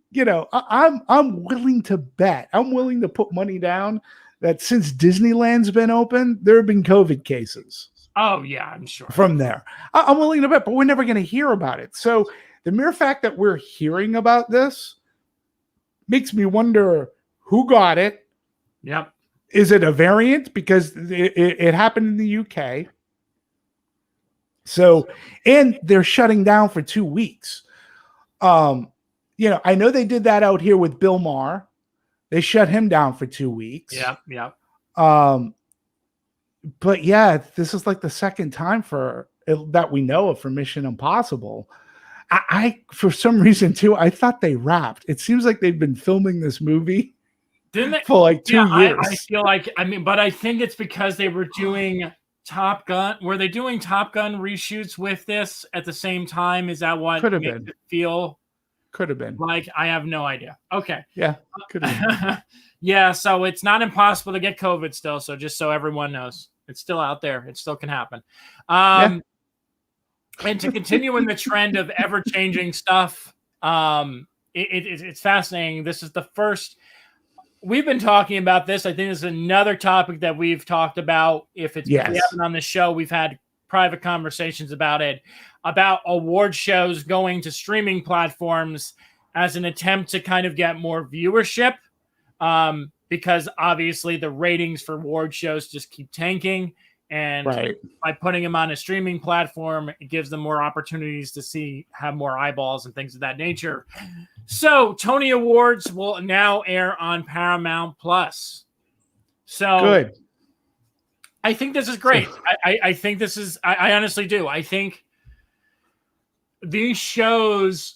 I'm willing to bet. I'm willing to put money down that since Disneyland's been open, there have been COVID cases. Oh, yeah, I'm sure. From there. I'm willing to bet, but we're never going to hear about it. So the mere fact that we're hearing about this makes me wonder who got it. Yep. Is it a variant? Because it happened in the UK. So, and they're shutting down for 2 weeks. I know they did that out here with Bill Maher. They shut him down for 2 weeks. Yep. But yeah, this is like the second time that we know of for Mission Impossible. I for some reason too, I thought they wrapped. It seems like they've been filming this movie for like 2 years. I feel like, but I think it's because they were doing Top Gun. Were they doing Top Gun reshoots with this at the same time? Is that what could have makes been? It feel could have been. Like, I have no idea. Okay. Yeah. Could have been. Yeah. So it's not impossible to get COVID still. So just so everyone knows, it's still out there. It still can happen. And to continue in the trend of ever-changing stuff, it's fascinating. This is the first. We've been talking about this. I think this is another topic that we've talked about. If we haven't on the show, we've had private conversations about it, about award shows going to streaming platforms as an attempt to kind of get more viewership, because obviously the ratings for award shows just keep tanking. And by putting them on a streaming platform, it gives them more opportunities to have more eyeballs and things of that nature. So Tony Awards will now air on Paramount Plus. So good. I think this is great. I think this is, I honestly do. I think these shows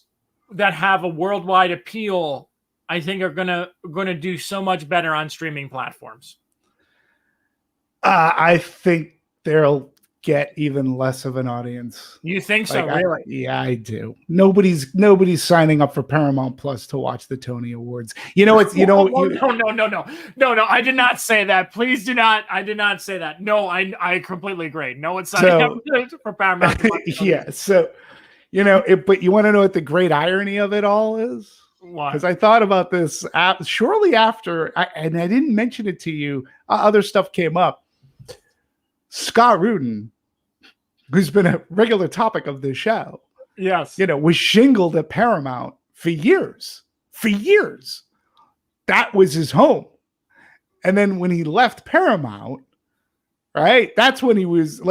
that have a worldwide appeal, I think are gonna do so much better on streaming platforms. I think they'll get even less of an audience. You think so? Really? Yeah, I do. Nobody's signing up for Paramount Plus to watch the Tony Awards. No. I did not say that. Please do not. I did not say that. No, I completely agree. No one's signing up for Paramount Plus. Yeah. So, but you want to know what the great irony of it all is? Because I thought about this shortly after, and I didn't mention it to you. Other stuff came up. Scott Rudin, who's been a regular topic of this show, was shingled at Paramount for years. For years, that was his home. And then when he left Paramount, right, that's when he was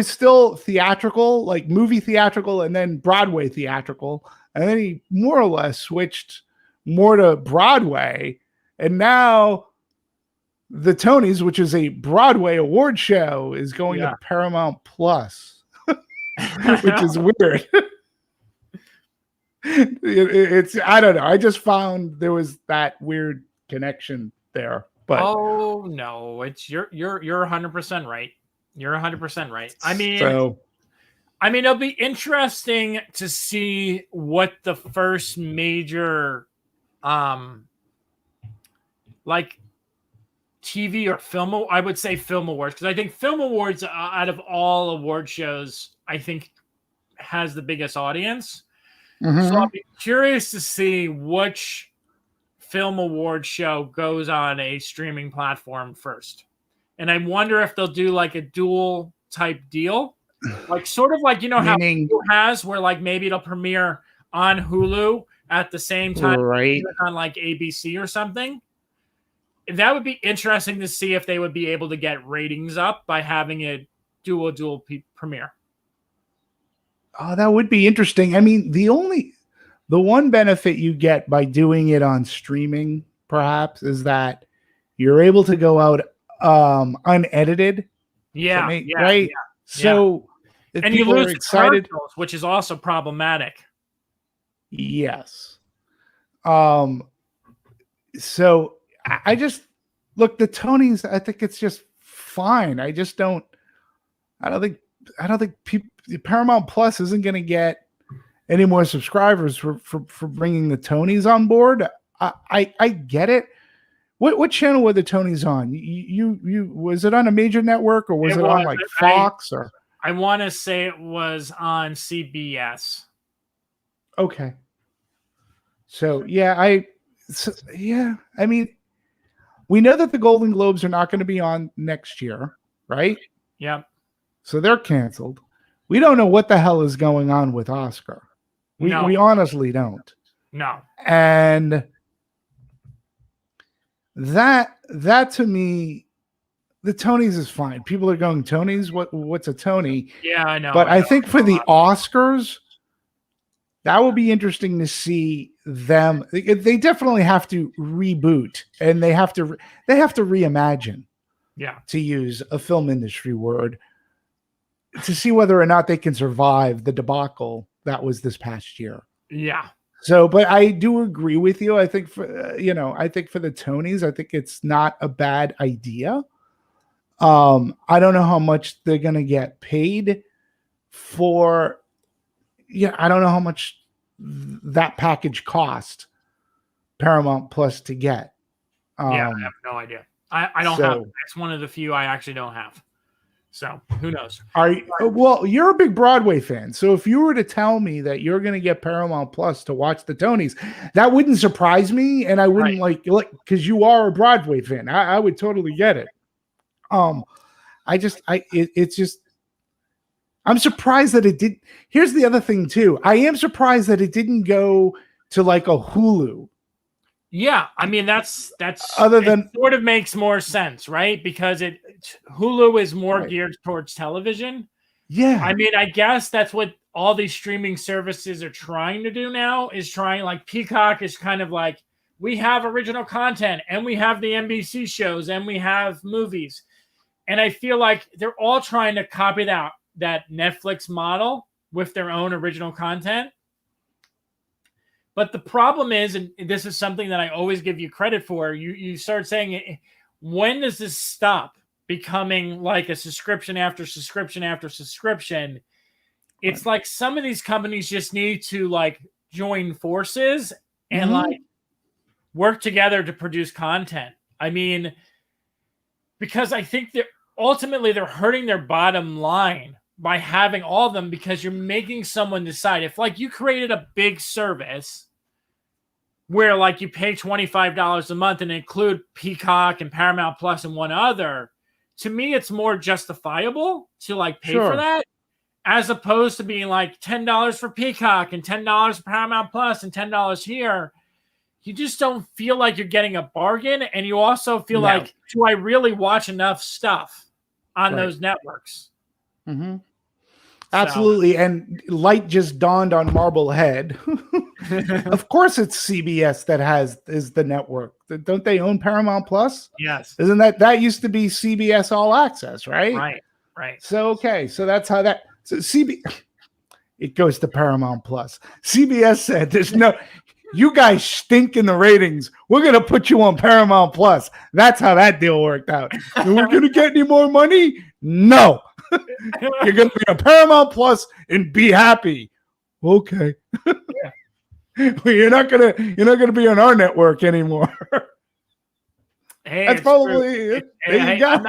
still theatrical, like movie theatrical, and then Broadway theatrical. And then he more or less switched more to Broadway. And now the Tonys, which is a Broadway award show, is going to Paramount Plus, which is weird. It's I don't know. I just found there was that weird connection there. But oh no, it's you're 100% right. You're 100% right. I mean, it'll be interesting to see what the first major, TV or film, I would say film awards, because I think film awards out of all award shows, I think has the biggest audience. Mm-hmm. So I'll be curious to see which film award show goes on a streaming platform first. And I wonder if they'll do like a dual type deal. Like sort of like, how Hulu has, where like maybe it'll premiere on Hulu at the same time on like ABC or something. that would be interesting to see if they would be able to get ratings up by having a dual premiere. Oh, that would be interesting. I mean, the one benefit you get by doing it on streaming, perhaps, is that you're able to go out unedited. Yeah, right. Yeah. So, if and you people lose are excited, which is also problematic. Yes. So I just look, the Tonys, I think it's just fine. I don't think people, Paramount Plus isn't going to get any more subscribers for bringing the Tonys on board. I get it. What channel were the Tonys on? You was it on a major network, or was it on like Fox or? I want to say it was on CBS. Okay. So I mean, we know that the Golden Globes are not going to be on next year, right? Yep. So they're canceled. We don't know what the hell is going on with Oscar. We honestly don't. No. And that to me, the Tonys is fine. People are going, Tonys? What's a Tony? Yeah, I know. But I think for the Oscars, that will be interesting to see them. They definitely have to reboot, and they have to reimagine. Yeah. To use a film industry word, to see whether or not they can survive the debacle that was this past year. Yeah. So, but I do agree with you. I think for the Tonys, I think it's not a bad idea. I don't know how much they're going to get paid for. Yeah, I don't know how much that package cost Paramount Plus to get. Yeah, I have no idea. I don't have. It's one of the few I actually don't have. So who knows? Well, you're a big Broadway fan. So if you were to tell me that you're going to get Paramount Plus to watch the Tonys, that wouldn't surprise me. And I wouldn't because you are a Broadway fan. I would totally get it. It's just, I'm surprised that it did. Here's the other thing too. I am surprised that it didn't go to like a Hulu. Yeah, I mean that's other than sort of makes more sense, right? Because Hulu is more geared towards television. Yeah, I mean, I guess that's what all these streaming services are trying to do now. Is trying like Peacock is kind of like, we have original content and we have the NBC shows and we have movies, and I feel like they're all trying to copy that Netflix model with their own original content. But the problem is, and this is something that I always give you credit for, you start saying, when does this stop becoming like a subscription after subscription after subscription? It's like some of these companies just need to like join forces and like work together to produce content. I mean, because I think ultimately they're hurting their bottom line by having all of them, because you're making someone decide. If like you created a big service where like you pay $25 a month and include Peacock and Paramount Plus and one other, to me, it's more justifiable to like pay for that, as opposed to being like $10 for Peacock and $10 for Paramount Plus and $10 here. You just don't feel like you're getting a bargain. And you also feel like, do I really watch enough stuff on those networks? Mm-hmm. Absolutely. And light just dawned on Marblehead. Of course it's CBS that is the network. Don't they own Paramount Plus? Yes. Isn't that used to be CBS All Access, right? Right. So so that's how it goes to Paramount Plus. CBS said you guys stink in the ratings. We're going to put you on Paramount Plus. That's how that deal worked out. And we're going to get any more money? No. You're going to be on Paramount Plus and be happy. Okay. Well, you're not gonna be on our network anymore. Hey, that's probably it. There you go.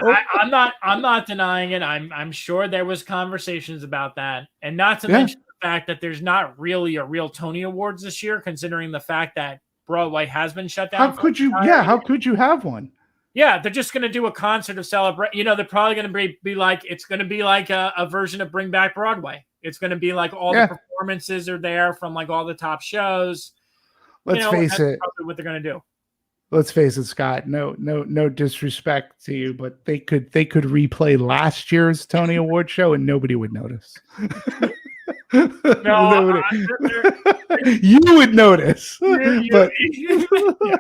I'm not denying it. I'm sure there was conversations about that, and not to mention the fact that there's not really a real Tony Awards this year, considering the fact that Broadway has been shut down. How could you? Yeah, how could you have one? Yeah, they're just going to do a concert of celebration. They're probably going to be like, it's going to be like a version of Bring Back Broadway. It's going to be like all the performances are there from like all the top shows. Let's face it. What they're going to do. let's face it, Scott. No disrespect to you, but they could replay last year's Tony Award show and nobody would notice. No, you would notice, but yeah.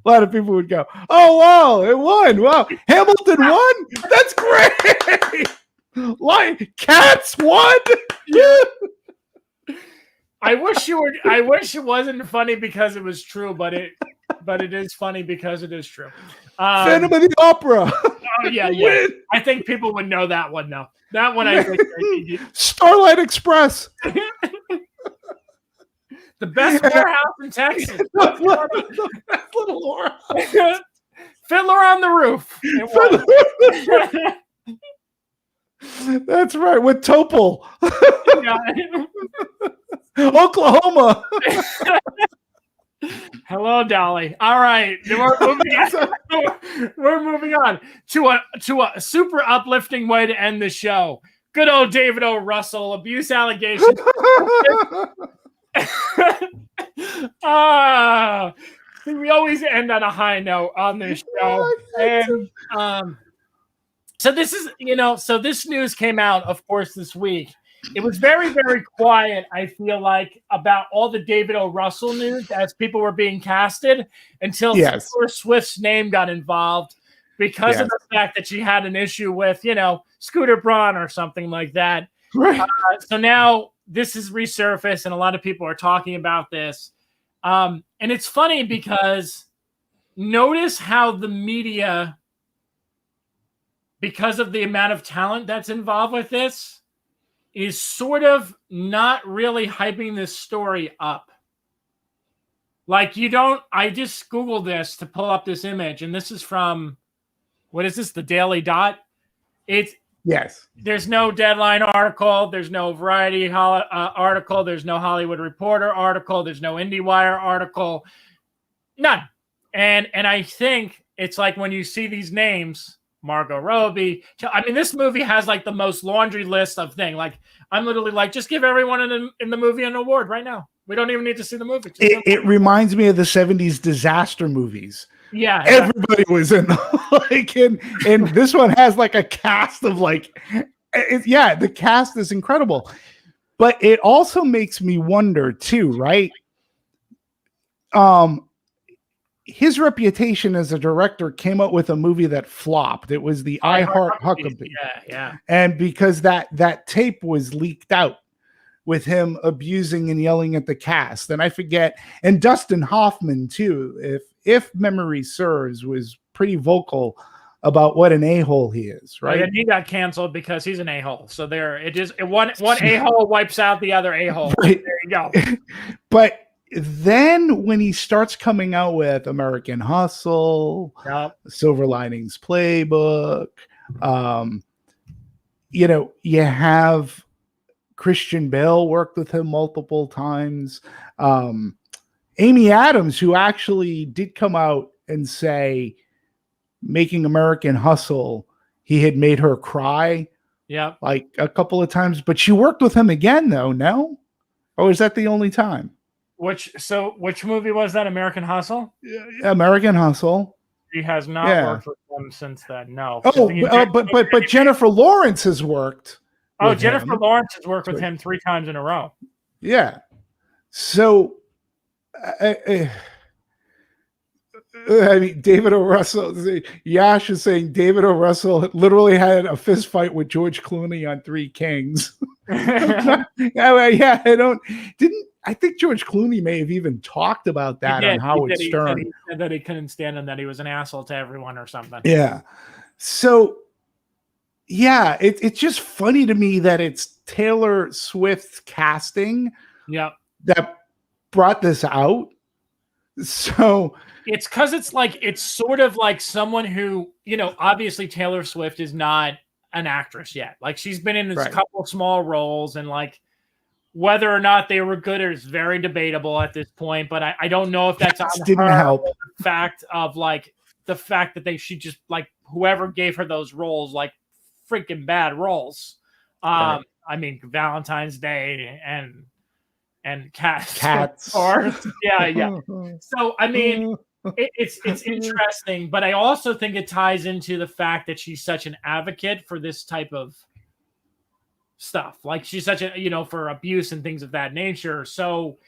a lot of people would go, "Oh wow, it won! Wow, Hamilton won! That's great! Like Cats won!" I wish it wasn't funny because it was true, but it is funny because it is true. Phantom of the Opera. Oh yeah. I think people would know that one though. That one I think. Starlight Express. The best whorehouse in Texas. The best little whorehouse. Fiddler on the Roof. That's right, with Topol. Oklahoma. Hello, Dolly. All right, we're moving on to a super uplifting way to end the show. Good old David O. Russell, abuse allegations. We always end on a high note on this show. And so this is, so this news came out, of course, this week. It was very, very quiet, I feel like, about all the David O. Russell news as people were being casted until Taylor Swift's name got involved because of the fact that she had an issue with, Scooter Braun or something like that. Right. So now this is resurfaced and a lot of people are talking about this. And it's funny because notice how the media, because of the amount of talent that's involved with this, is sort of not really hyping this story up. Like I just Googled this to pull up this image, and this is from, what is this, the Daily Dot? There's no Deadline article, there's no Variety article, there's no Hollywood Reporter article, there's no IndieWire article, none. And I think it's like when you see these names, Margot Robbie. I mean, this movie has like the most laundry list of things. Like, I'm literally like, just give everyone in the movie an award right now. We don't even need to see the movie. It reminds me of the 70s disaster movies. Yeah. Everybody was in and this one has like a cast of the cast is incredible. But it also makes me wonder too, right? His reputation as a director came out with a movie that flopped. It was the I Heart Huckabee. Yeah. And because that tape was leaked out with him abusing and yelling at the cast. And I forget, and Dustin Hoffman too, if memory serves, was pretty vocal about what an a-hole he is, right? And he got canceled because he's an a-hole. So one a-hole wipes out the other a-hole. Right. There you go. But then when he starts coming out with American Hustle, Silver Linings Playbook, you have Christian Bale worked with him multiple times. Amy Adams, who actually did come out and say, making American Hustle, he had made her cry. Yeah. Like a couple of times, but she worked with him again though, no? Or is that the only time? Which movie was that? American Hustle? American Hustle. He has not worked with them since then. No. But Jennifer Lawrence has worked. Jennifer Lawrence has worked with him 3 times in a row. Yeah. So, I mean, David O. Russell, Yash is saying David O. Russell literally had a fist fight with George Clooney on Three Kings. I think George Clooney may have even talked about that on Howard Stern. He said that he couldn't stand him, that he was an asshole to everyone or something. Yeah. So, yeah, it's just funny to me that it's Taylor Swift's casting that brought this out. So it's because it's sort of like someone who, obviously Taylor Swift is not an actress yet. Like, she's been in a couple of small roles, and like whether or not they were good is very debatable at this point. But I don't know if that's on didn't help. The fact that she just like whoever gave her those roles, like freaking bad roles. I mean, Valentine's Day and cats. Yeah. So I mean, It's interesting, but I also think it ties into the fact that she's such an advocate for this type of stuff. Like she's such a, for abuse and things of that nature. So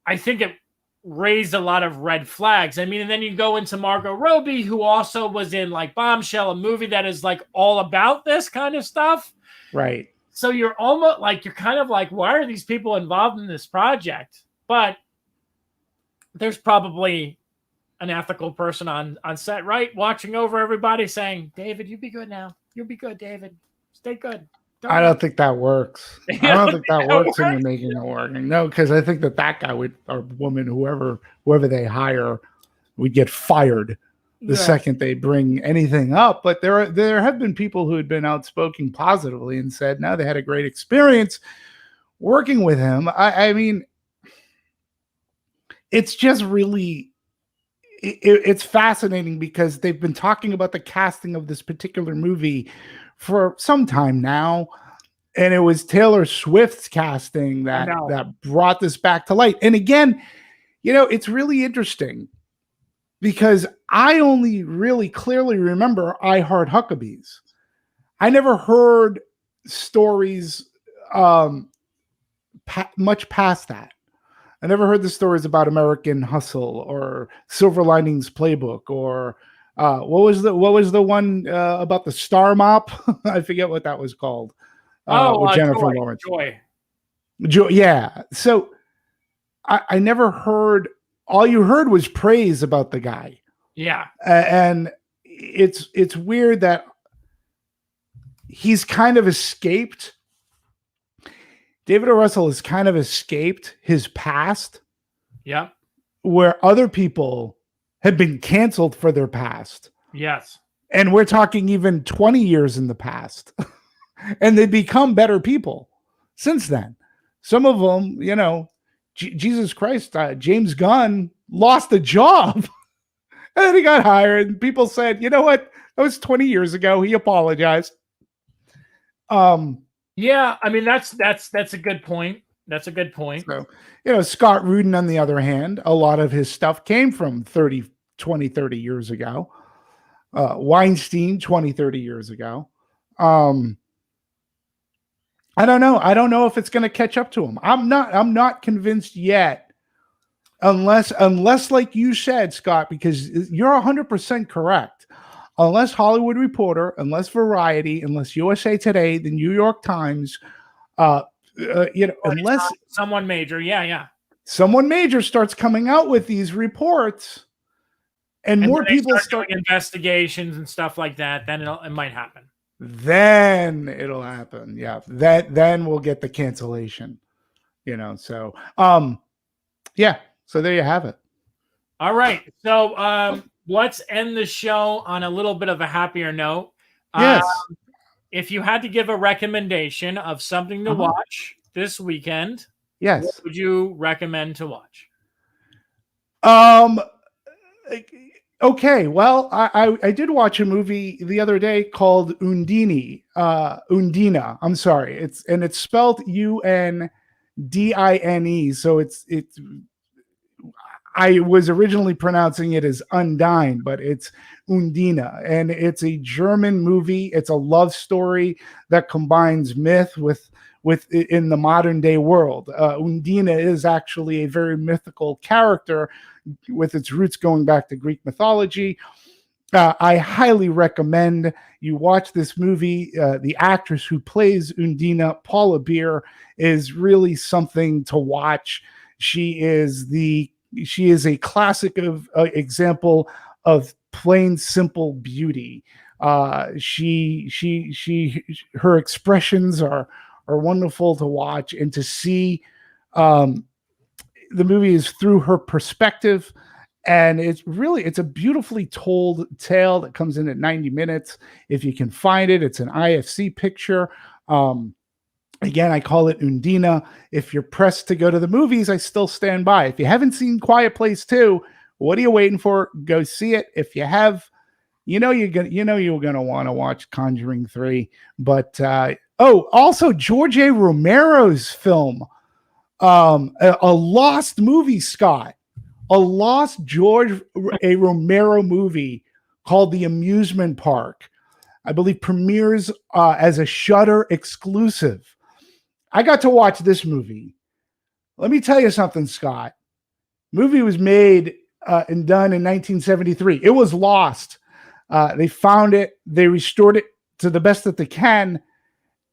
I think it raised a lot of red flags. I mean, and then you go into Margot Robbie, who also was in like Bombshell, a movie that is like all about this kind of stuff. Right. So you're almost like, you're kind of like, why are these people involved in this project? But there's probably an ethical person on set, right? Watching over everybody saying, David, you be good now. You'll be good, David. Stay good. I don't think that works. I don't think that works when you're making it work. No, because I think that guy would, or woman, whoever they hire, would get fired the second they bring anything up. But there have been people who had been outspoken positively and said, no, they had a great experience working with him. I mean, it's just really, it's fascinating because they've been talking about the casting of this particular movie for some time now, and it was Taylor Swift's casting that brought this back to light. And again, it's really interesting because I only really clearly remember I Heart Huckabees. I never heard stories much past that. I never heard the stories about American Hustle or Silver Linings Playbook or what was the one about the Star Mop? I forget what that was called. With Jennifer Lawrence. Joy. Yeah. So I never heard. All you heard was praise about the guy. Yeah. And it's weird that he's kind of escaped. David O. Russell has kind of escaped his past. Yeah. Where other people have been canceled for their past. Yes. And we're talking even 20 years in the past. And they become better people since then. Some of them, Jesus Christ, James Gunn lost a job. And then he got hired. And people said, you know what? That was 20 years ago. He apologized. Yeah, I mean, that's a good point. That's a good point. So, Scott Rudin, on the other hand, a lot of his stuff came from 30 years ago. Weinstein, 20, 30 years ago. I don't know. I don't know if it's going to catch up to him. I'm not convinced yet, unless like you said, Scott, because you're 100% correct. Unless Hollywood Reporter, unless Variety, unless USA Today, the New York Times, unless someone major, someone major starts coming out with these reports, and more people start doing investigations and stuff like that, then it might happen. Then it'll happen. Yeah. Then we'll get the cancellation, so, yeah. So there you have it. All right. So, let's end the show on a little bit of a happier note. Yes. If you had to give a recommendation of something to watch this weekend, yes, what would you recommend to watch? Okay, well, I did watch a movie the other day called Undine. Undina. I'm sorry. It's spelled Undine. So it's I was originally pronouncing it as Undine, but it's Undina, and it's a German movie. It's a love story that combines myth with in the modern day world. Undina is actually a very mythical character with its roots going back to Greek mythology. I highly recommend you watch this movie. The actress who plays Undina, Paula Beer, is really something to watch. She is a classic of example of plain simple beauty. Her expressions are wonderful to watch, and to see the movie is through her perspective, and it's a beautifully told tale that comes in at 90 minutes. If you can find it, it's an IFC picture. Again, I call it Undina. If you're pressed to go to the movies, I still stand by. If you haven't seen Quiet Place 2, what are you waiting for? Go see it. If you have, you're gonna want to watch Conjuring 3. But also George A. Romero's film, a lost movie, Scott. a lost George A. Romero movie called The Amusement Park. I believe premieres as a Shudder exclusive. I got to watch this movie. Let me tell you something, Scott. Movie was made and done in 1973. It was lost. They found it. They restored it to the best that they can.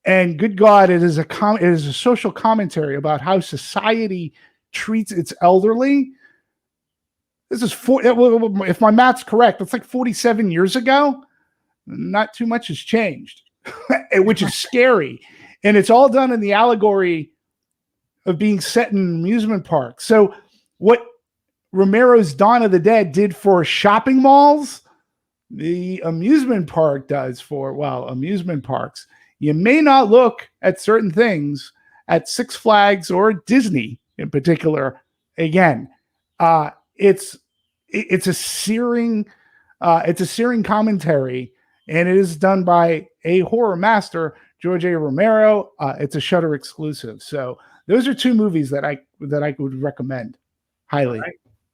And good God, it is a social commentary about how society treats its elderly. This is if my math's correct, it's like 47 years ago. Not too much has changed, which is scary. And it's all done in the allegory of being set in an amusement park. So what Romero's Dawn of the Dead did for shopping malls, the amusement park does for, well, amusement parks. You may not look at certain things at Six Flags or Disney in particular. Again, it's a searing commentary, and it is done by a horror master, George A. Romero. It's a Shudder exclusive. So those are two movies that I would recommend highly. Right.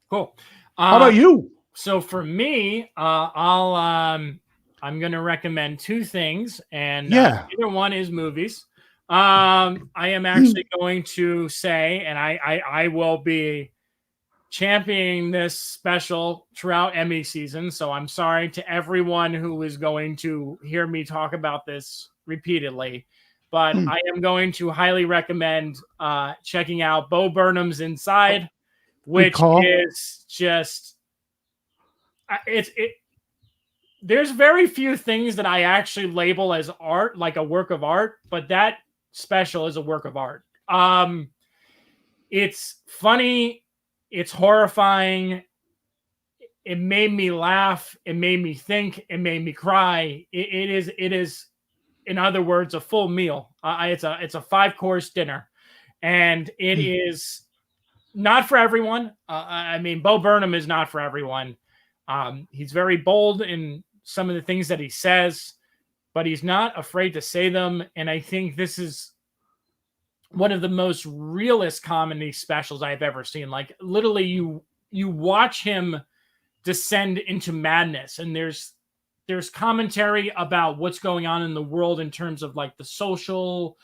Cool. How about you? So for me, I'm going to recommend two things, and either one is movies. I am actually going to say, and I will be championing this special throughout Emmy season. So I'm sorry to everyone who is going to hear me talk about this repeatedly, but I am going to highly recommend checking out Bo Burnham's Inside, which is just there's very few things that I actually label as art, like a work of art, but that special is a work of art. It's funny. It's horrifying. It made me laugh. It made me think. It made me cry. It is, in other words, a full meal. It's a 5-course dinner, and it is not for everyone. I mean, Bo Burnham is not for everyone. He's very bold in some of the things that he says, but he's not afraid to say them. And I think this is one of the most realist comedy specials I've ever seen. Like, literally, you watch him descend into madness, and there's commentary about what's going on in the world in terms of like the social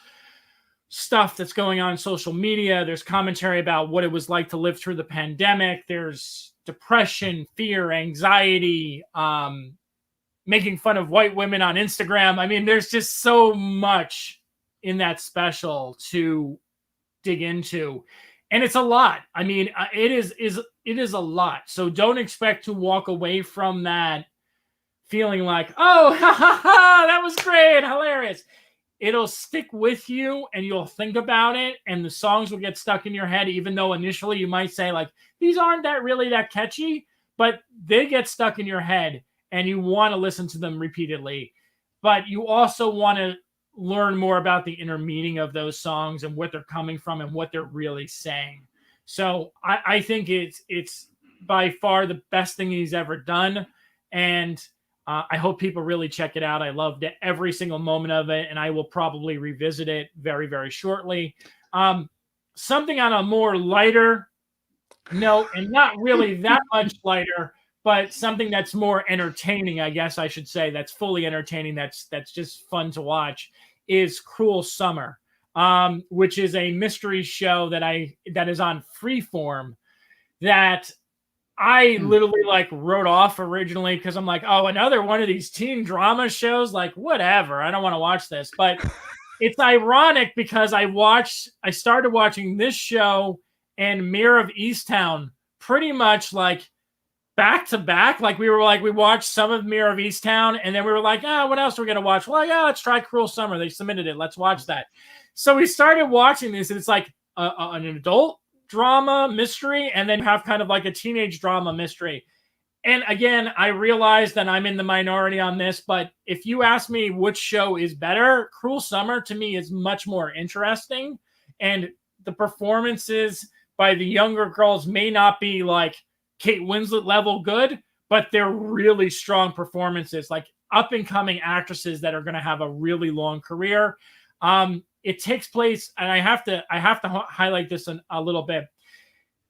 stuff that's going on in social media. There's commentary about what it was like to live through the pandemic. There's depression, fear, anxiety, making fun of white women on Instagram. I mean, there's just so much in that special to dig into, and it's a lot. I mean, it is a lot. So don't expect to walk away from that feeling like, oh, ha, ha, ha, that was great, hilarious. It'll stick with you, and you'll think about it, and the songs will get stuck in your head, even though initially you might say, like, these aren't really that catchy, but they get stuck in your head, and you want to listen to them repeatedly. But you also want to learn more about the inner meaning of those songs and what they're coming from and what they're really saying. So I think it's by far the best thing he's ever done. And I hope people really check it out. I loved every single moment of it, and I will probably revisit it very, very shortly. Something on a more lighter note, and not really that much lighter, but something that's more entertaining, I guess I should say, that's fully entertaining, that's just fun to watch, is Cruel Summer, which is a mystery show that is on Freeform that I literally like wrote off originally because I'm like, oh, another one of these teen drama shows, like whatever, I don't want to watch this. But it's ironic because I started watching this show and Mayor of Easttown pretty much like back to back. Like we watched some of Mayor of Easttown, and then we were like, what else are we gonna watch? Well, yeah, let's try Cruel Summer. They submitted it. Let's watch that. So we started watching this, and it's like an adult drama mystery, and then have kind of like a teenage drama mystery. And again, I realize that I'm in the minority on this, but if you ask me which show is better, Cruel Summer to me is much more interesting. And the performances by the younger girls may not be like Kate Winslet level good, but they're really strong performances, like up and coming actresses that are going to have a really long career. It takes place, and I have to highlight this a little bit.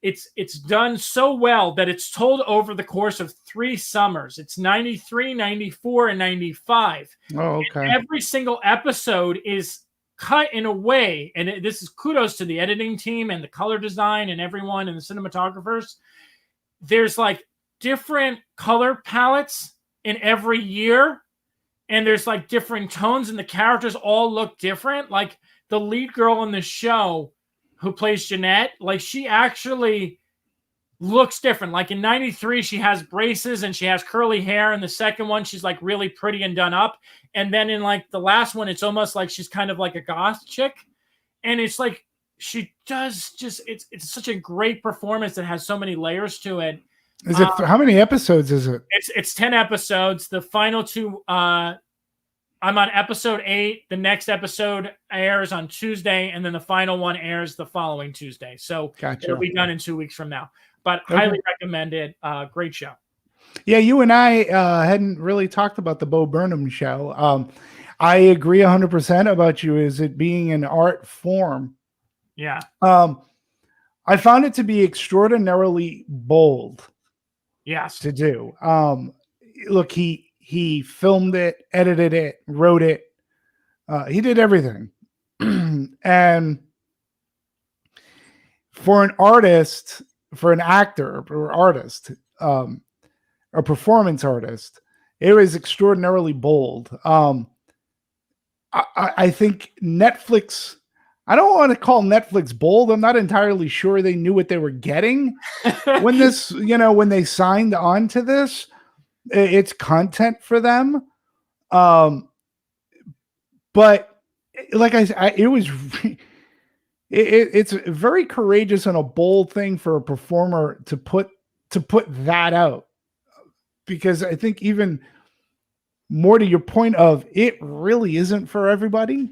it's done so well that it's told over the course of 3 summers. It's 93, 94, and 95. Oh, okay. And every single episode is cut in a way, and this is kudos to the editing team and the color design and everyone and the cinematographers. There's like different color palettes in every year, and there's like different tones, and the characters all look different. Like the lead girl in the show who plays Jeanette, like she actually looks different. Like in 93, she has braces and she has curly hair. And the second one, she's like really pretty and done up. And then in like the last one, it's almost like she's kind of like a goth chick. And it's like, she does just, it's such a great performance that has so many layers to it. Is it, how many episodes is it? It's 10 episodes. The final 2, I'm on episode 8. The next episode airs on Tuesday, and then the final one airs the following Tuesday. So it'll be done in 2 weeks from now. But highly recommend it. Great show. Yeah, you and I hadn't really talked about the Bo Burnham Show. I agree 100% about you as it being an art form. Yeah. I found it to be extraordinarily bold. Yes. To do. Look, he filmed it, edited it, wrote it. He did everything. And for an artist, for an actor or artist, a performance artist, it was extraordinarily bold. I think Netflix, I don't want to call Netflix bold. I'm not entirely sure they knew what they were getting when this, when they signed on to this. It's content for them. But like I said, it was, it's very courageous and a bold thing for a performer to put that out, because I think even more to your point of it really isn't for everybody.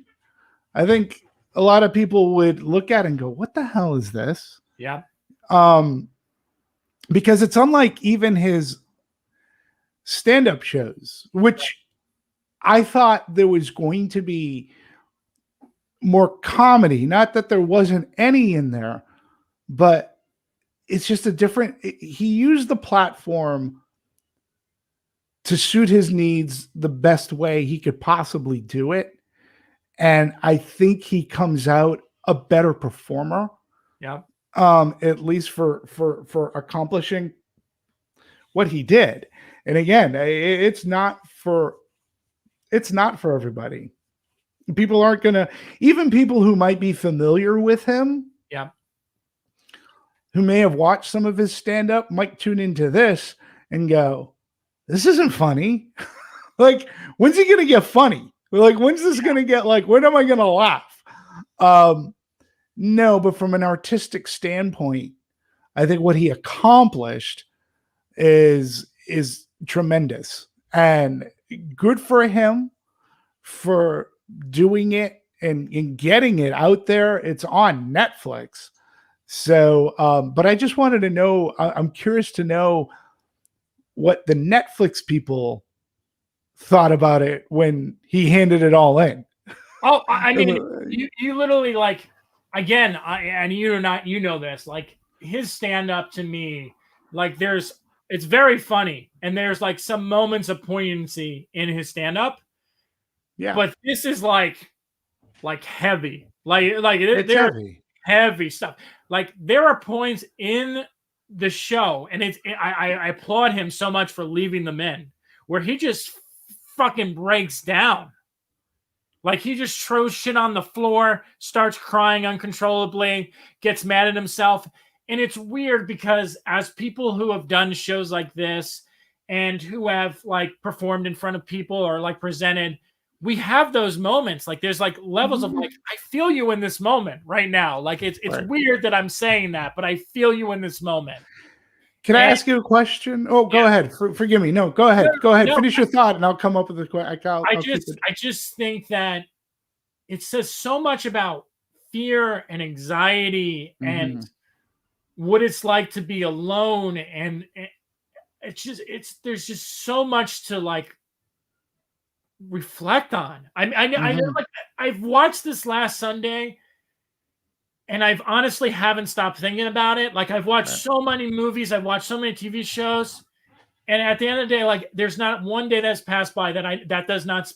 I think a lot of people would look at it and go, what the hell is this? Yeah. Because it's unlike even his stand-up shows, which I thought there was going to be more comedy. Not that there wasn't any in there, but it's just a different, he used the platform to suit his needs the best way he could possibly do it. And I think he comes out a better performer. Yeah. At least for accomplishing what he did. And again, it's not for everybody. People aren't gonna, even people who might be familiar with him, yeah, who may have watched some of his stand-up, might tune into this and go, this isn't funny. Like, when's he gonna get funny? Like, when's this gonna get, like, when am I gonna laugh? No, but from an artistic standpoint, I think what he accomplished is tremendous, and good for him for doing it and getting it out there. It's on Netflix. So, but I just wanted to know, I'm curious to know what the Netflix people thought about it when he handed it all in. Oh, I mean, you literally, like, again, and you know this, like, his stand-up to me, like, it's very funny, and there's like some moments of poignancy in his stand-up. Yeah. But this is like heavy. It's heavy stuff. Like, there are points in the show, and I applaud him so much for leaving them in, where he just fucking breaks down. Like, he just throws shit on the floor, starts crying uncontrollably, gets mad at himself. And it's weird because as people who have done shows like this and who have like performed in front of people or like presented, we have those moments. Like, there's like levels of like, I feel you in this moment right now. Like, it's right. Weird that I'm saying that, but I feel you in this moment. Can I ask you a question? Oh, go ahead. Forgive me. No, go ahead. Go ahead. Finish your thought, and I'll come up with a question. I just think that it says so much about fear and anxiety and what it's like to be alone, and there's just so much to like reflect on. I know, like, I've watched this last Sunday, And I've honestly haven't stopped thinking about it. Like, I've watched so many movies, I've watched so many TV shows, and at the end of the day, like, there's not one day that's passed by that does not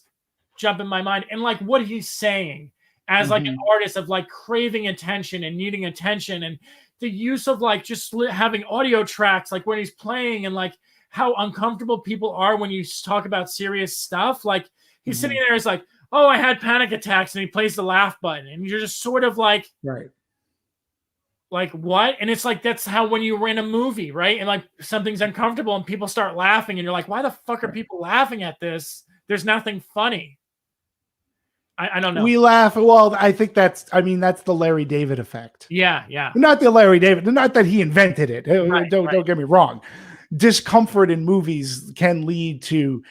jump in my mind. And like what he's saying as like an artist of like craving attention and needing attention, and the use of like just having audio tracks, like when he's playing, and like how uncomfortable people are when you talk about serious stuff. Like, he's sitting there, he's like, oh, I had panic attacks, and he plays the laugh button, and you're just sort of like, like, what? And it's like, that's how when you were in a movie, right? And like something's uncomfortable and people start laughing, and you're like, why the fuck are people laughing at this? There's nothing funny. I don't know. We laugh. Well, I think that's the Larry David effect. Yeah. Not the Larry David, not that he invented it. Don't get me wrong. Discomfort in movies can lead to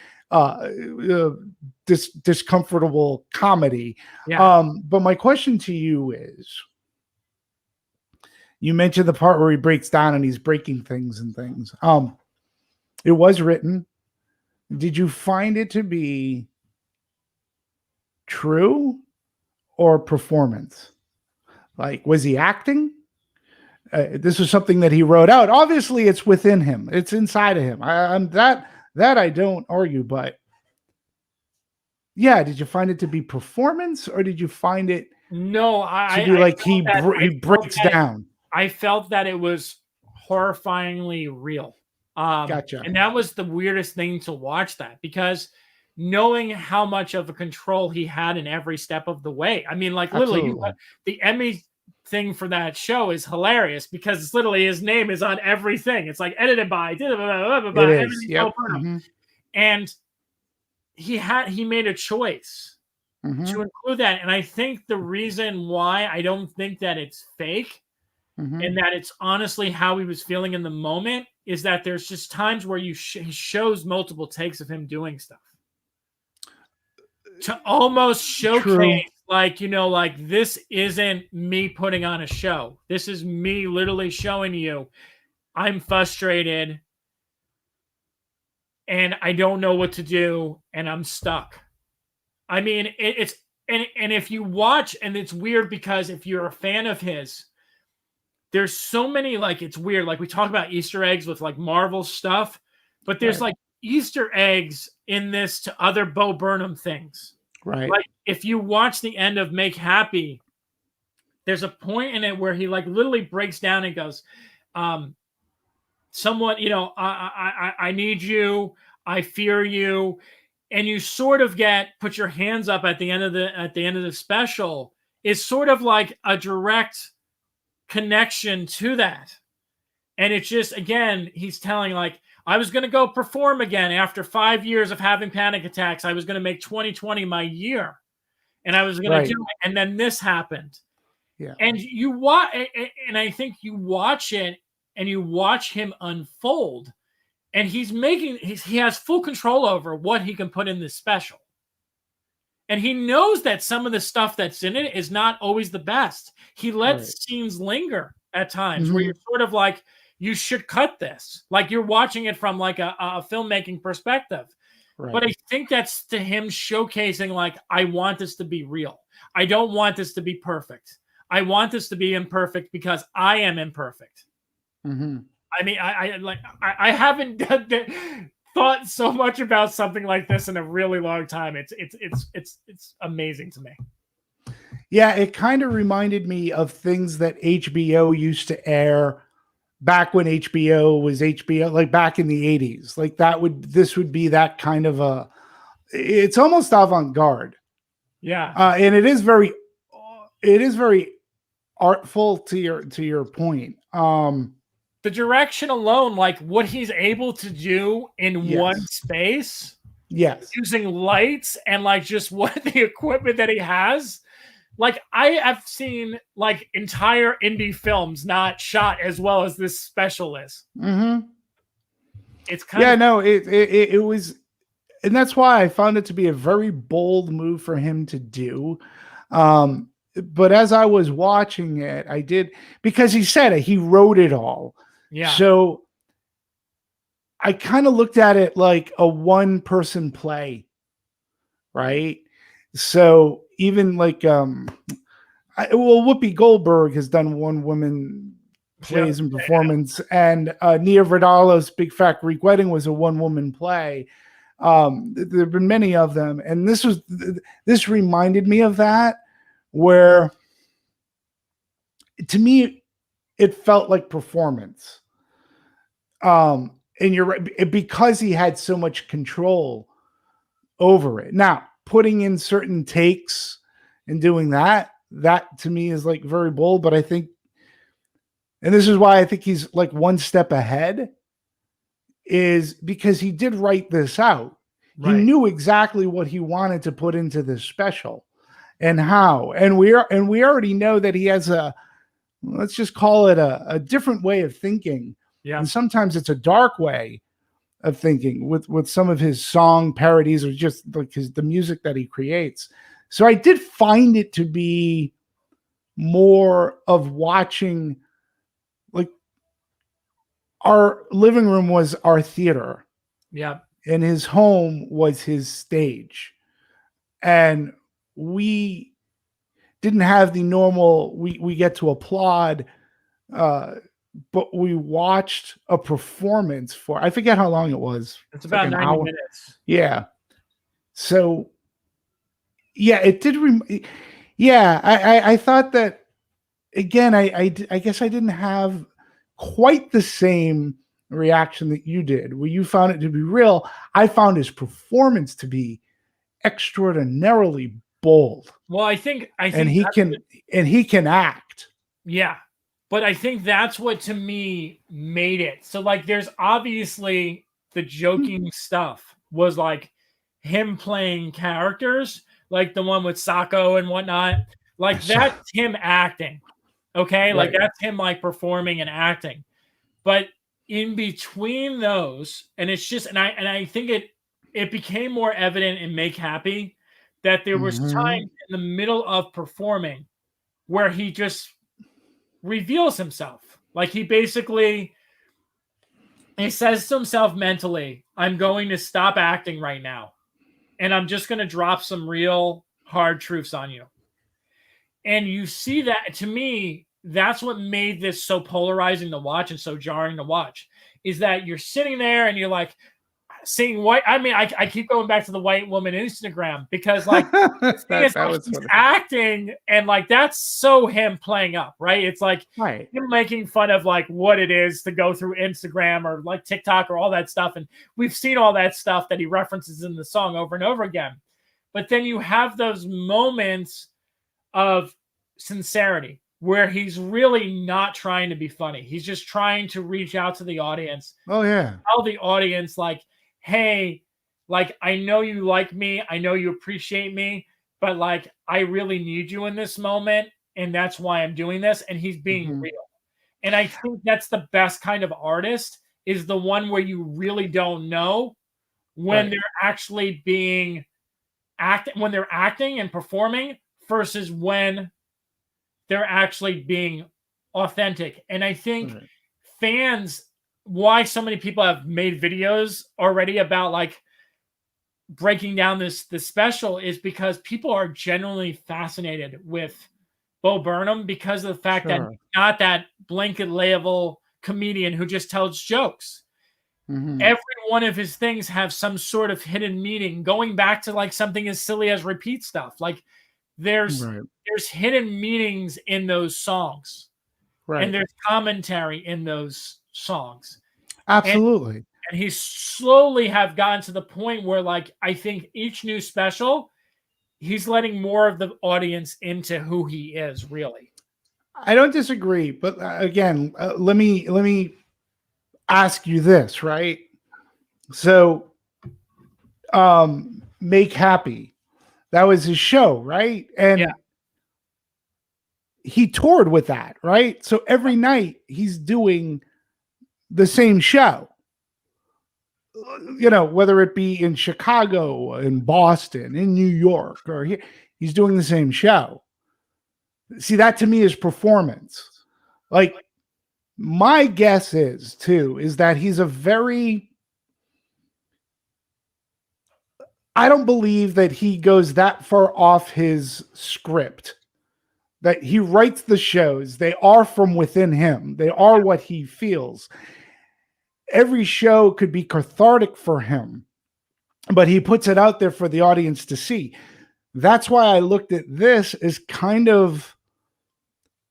discomfortable comedy. But my question to you is, you mentioned the part where he breaks down and he's breaking things and things. It was written. Did you find it to be true or performance? Like, was he acting? This was something that he wrote out. Obviously, it's within him. It's inside of him. That I don't argue. But yeah, did you find it to be performance, or did you find it to be like he breaks down? I felt that it was horrifyingly real. Gotcha. And that was the weirdest thing to watch, that, because knowing how much of a control he had in every step of the way. I mean, like, literally, the Emmy thing for that show is hilarious, because it's literally his name is on everything. It's like edited by, and he made a choice to include that. And I think the reason why I don't think that it's fake, and that it's honestly how he was feeling in the moment, is that there's just times where he shows multiple takes of him doing stuff to almost showcase, like, like, this isn't me putting on a show. This is me literally showing you I'm frustrated and I don't know what to do and I'm stuck. I mean, it's if you watch, and it's weird because if you're a fan of his, there's so many, like, it's weird. Like, we talk about Easter eggs with like Marvel stuff, but there's like Easter eggs in this to other Bo Burnham things. Right. Like, if you watch the end of Make Happy, there's a point in it where he like literally breaks down and goes, someone, I need you, I fear you. And you sort of put your hands up at the end of the special, is sort of like a direct connection to that. And it's just, again, he's telling, like, I was going to go perform again after 5 years of having panic attacks. I was going to make 2020 my year, and I was going to do it. And then this happened. Yeah. And you watch, and I think you watch it and you watch him unfold, and he has full control over what he can put in this special. And he knows that some of the stuff that's in it is not always the best. He lets scenes linger at times where you're sort of like, you should cut this. Like, you're watching it from like a filmmaking perspective. Right. But I think that's to him showcasing, like, I want this to be real. I don't want this to be perfect. I want this to be imperfect because I am imperfect. I mean, I haven't thought so much about something like this in a really long time. It's amazing to me. Yeah, it kind of reminded me of things that HBO used to air back when HBO was HBO, like back in the 80s. Like, this would be that kind of it's almost avant-garde. Yeah. And it is very artful to your point. The direction alone, like what he's able to do in one space, using lights and like just what the equipment that he has. Like, I have seen like entire indie films not shot as well as this special is. It's kind of it was, and that's why I found it to be a very bold move for him to do. But as I was watching it, I did, because he said it, he wrote it all. Yeah. So I kind of looked at it like a one-person play, right? So even like well, Whoopi Goldberg has done one woman plays and performance, and Nia Vidal's Big Fat Greek Wedding was a one woman play. There have been many of them, and this reminded me of that, where to me it felt like performance. And you're right, because he had so much control over it. Now, putting in certain takes and doing that to me is like very bold, but I think, and this is why I think he's like one step ahead, is because he did write this out. Right. He knew exactly what he wanted to put into this special and how, and we already know that he has let's just call it a different way of thinking. Yeah. And sometimes it's a dark way of thinking with some of his song parodies, or just like the music that he creates. So I did find it to be more of watching, like, our living room was our theater. Yeah. And his home was his stage. And we didn't have the normal, we get to applaud, but we watched a performance for, I forget how long it was. It's about like 90 minutes. Yeah. So, yeah, it did. I thought that, again, I guess I didn't have quite the same reaction that you did, where you found it to be real. I found his performance to be extraordinarily bold. Well, I think and he can act. Yeah. But I think that's what, to me, made it. So, like, there's obviously the joking stuff was like him playing characters, like the one with Sacco and whatnot. Like, that's him acting. Okay? Right. Like, that's him, like, performing and acting. But in between those, and it's just, and I think it became more evident in Make Happy that there was time in the middle of performing where he just reveals himself. Like, he says to himself mentally, I'm going to stop acting right now, and I'm just going to drop some real hard truths on you. And you see that, to me, that's what made this so polarizing to watch and so jarring to watch, is that you're sitting there and you're like, seeing white. I mean, I keep going back to the white woman Instagram, because like he's acting, and like that's so him playing up, right? It's like him making fun of like what it is to go through Instagram or like TikTok or all that stuff. And we've seen all that stuff that he references in the song over and over again. But then you have those moments of sincerity where he's really not trying to be funny. He's just trying to reach out to the audience. Oh yeah. Tell the audience, like, hey, like, I know you like me, I know you appreciate me, but like, I really need you in this moment, and that's why I'm doing this. And he's being real. And I think that's the best kind of artist, is the one where you really don't know when they're actually when they're acting and performing versus when they're actually being authentic. And I think fans, why so many people have made videos already about like breaking down this special, is because people are genuinely fascinated with Bo Burnham because of the fact that he's not that blanket level comedian who just tells jokes. Every one of his things have some sort of hidden meaning, going back to like something as silly as repeat stuff. Like there's hidden meanings in those songs, and there's commentary in those songs. Absolutely. And he slowly have gotten to the point where, like, I think each new special, he's letting more of the audience into who he is, really. I don't disagree, but again, let me ask you this, right? So, Make Happy, that was his show, right? And he toured with that, right? So every night he's doing the same show, you know, whether it be in Chicago, in Boston, in New York, or here, he's doing the same show. See, that to me is performance. Like, my guess is that he's I don't believe that he goes that far off his script that he writes the shows. They are from within him. They are what he feels. Every show could be cathartic for him, but he puts it out there for the audience to see. That's why I looked at this as kind of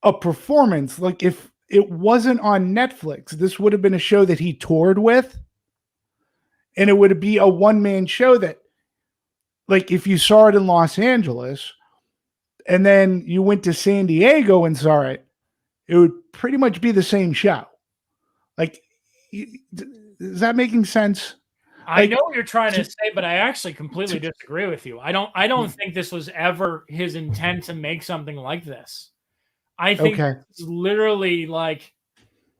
a performance. Like if it wasn't on Netflix, this would have been a show that he toured with, and it would be a one-man show that, like, if you saw it in Los Angeles and then you went to San Diego and saw it, it would pretty much be the same show. Like, is that making sense? I know what you're trying to say, but I actually completely disagree with you. I don't think this was ever his intent to make something like this. I think it's literally like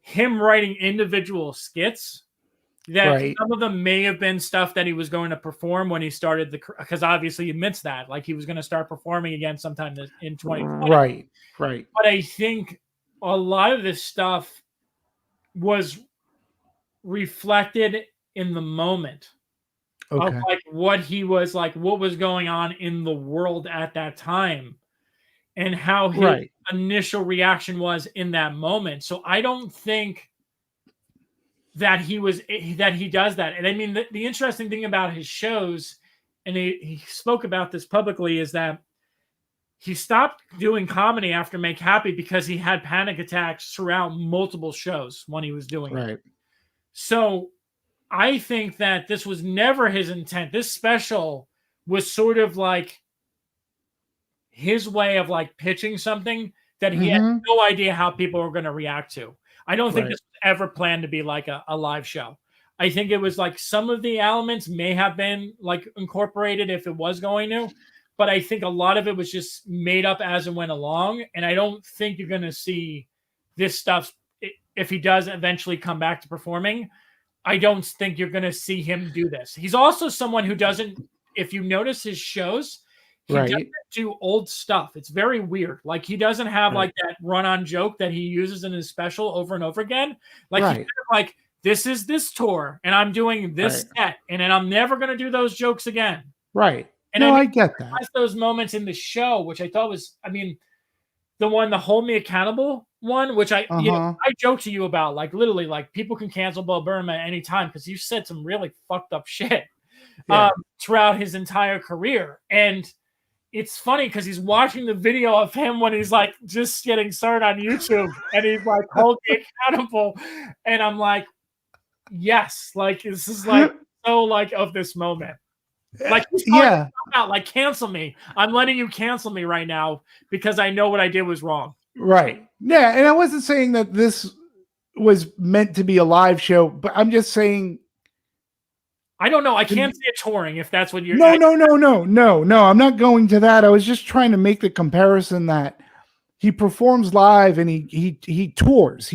him writing individual skits that some of them may have been stuff that he was going to perform when he started because obviously he admits that, like, he was going to start performing again sometime in 2020. Right. But I think a lot of this stuff was reflected in the moment of like what he was like, what was going on in the world at that time, and how his initial reaction was in that moment. So I don't think that he does that. And I mean, the interesting thing about his shows, and he spoke about this publicly, is that he stopped doing comedy after Make Happy because he had panic attacks throughout multiple shows when he was doing it. So I think that this was never his intent. This special was sort of like his way of like pitching something that he had no idea how people were going to react to. I don't think this was ever planned to be like a live show. I think it was like some of the elements may have been like incorporated if it was going to, but I think a lot of it was just made up as it went along. And I don't think you're going to see this stuff if he does eventually come back to performing. I don't think you're going to see him do this. He's also someone who doesn't, if you notice his shows, he doesn't do old stuff. It's very weird. Like, he doesn't have like that run-on joke that he uses in his special over and over again. Like, he's kind of like, this is this tour, and I'm doing this set, and then I'm never going to do those jokes again. And I get that. Has those moments in the show, which I thought was, I mean, the Hold Me Accountable one, which I joke to you about, like, literally, like, people can cancel Bo Burnham at any time because you said some really fucked up shit throughout his entire career. And it's funny because he's watching the video of him when he's like just getting started on YouTube, and he's like, hold me accountable. And I'm like, yes, like, this is like so like of this moment. Like, out, like, cancel me. I'm letting you cancel me right now because I know what I did was wrong. Yeah, and I wasn't saying that this was meant to be a live show, but I'm just saying, I don't know. I can't see it touring if that's what you're. No. I'm not going to that. I was just trying to make the comparison that he performs live and he tours.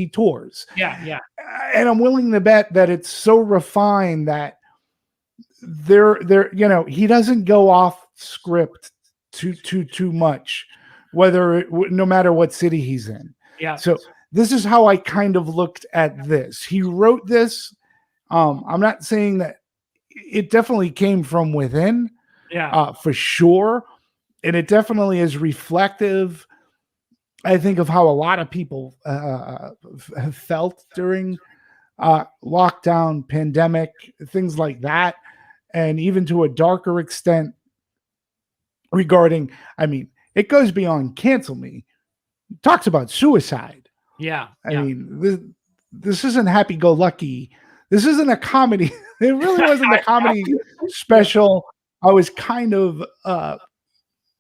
Yeah. And I'm willing to bet that it's so refined that he doesn't go off script too much, no matter what city he's in. So this is how I kind of looked at this. He wrote this. I'm not saying that it definitely came from within, for sure, and it definitely is reflective, I think, of how a lot of people have felt during lockdown, pandemic, things like that. And even to a darker extent regarding, I mean, it goes beyond cancel me. It talks about suicide. I mean, this isn't happy-go-lucky. This isn't a comedy. It really wasn't a comedy special I was kind of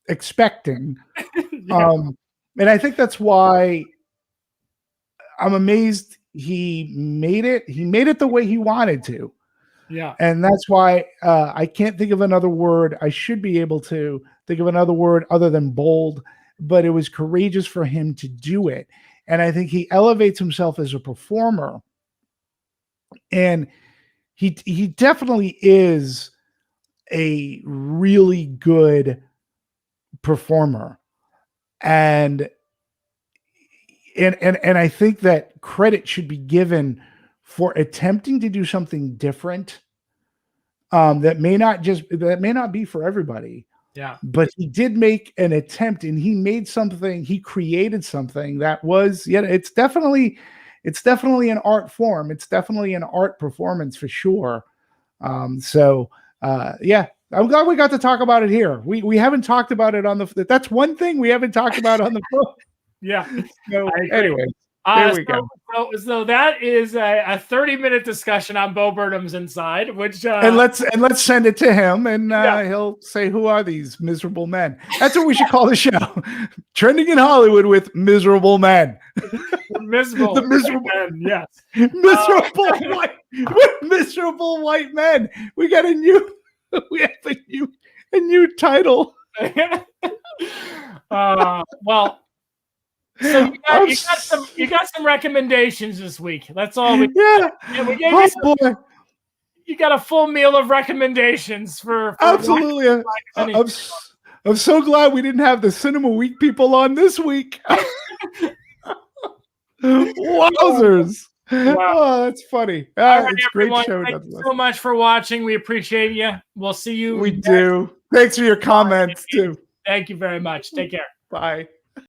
expecting. And I think that's why I'm amazed he made it. He made it the way he wanted to. And that's why I can't think of another word. I should be able to think of another word other than bold, but it was courageous for him to do it. And I think he elevates himself as a performer. And he definitely is a really good performer. And I think that credit should be given for attempting to do something different, that may not be for everybody. Yeah. But he did make an attempt, and he made something. He created something that was, it's definitely an art form. It's definitely an art performance for sure. Yeah, I'm glad we got to talk about it here. We haven't talked about it on the. That's one thing we haven't talked about on the phone. Yeah. So anyway, there we go. So that is a 30-minute discussion on Bo Burnham's Inside, which and let's send it to him, and he'll say, "Who are these miserable men?" That's what we should call the show. Trending in Hollywood with miserable men. Miserable men, yes. Miserable white men. We got a new title. Well, so you got some recommendations this week. That's all we we gave you got a full meal of recommendations for absolutely. I'm so glad we didn't have the Cinema Week people on this week. Wowzers. Wow. Oh, that's funny. All right, it's everyone. Great show. Thank you so much for watching. We appreciate you. We'll see you. We do. Thanks for your comments too. Thank you very much. Take care. Bye.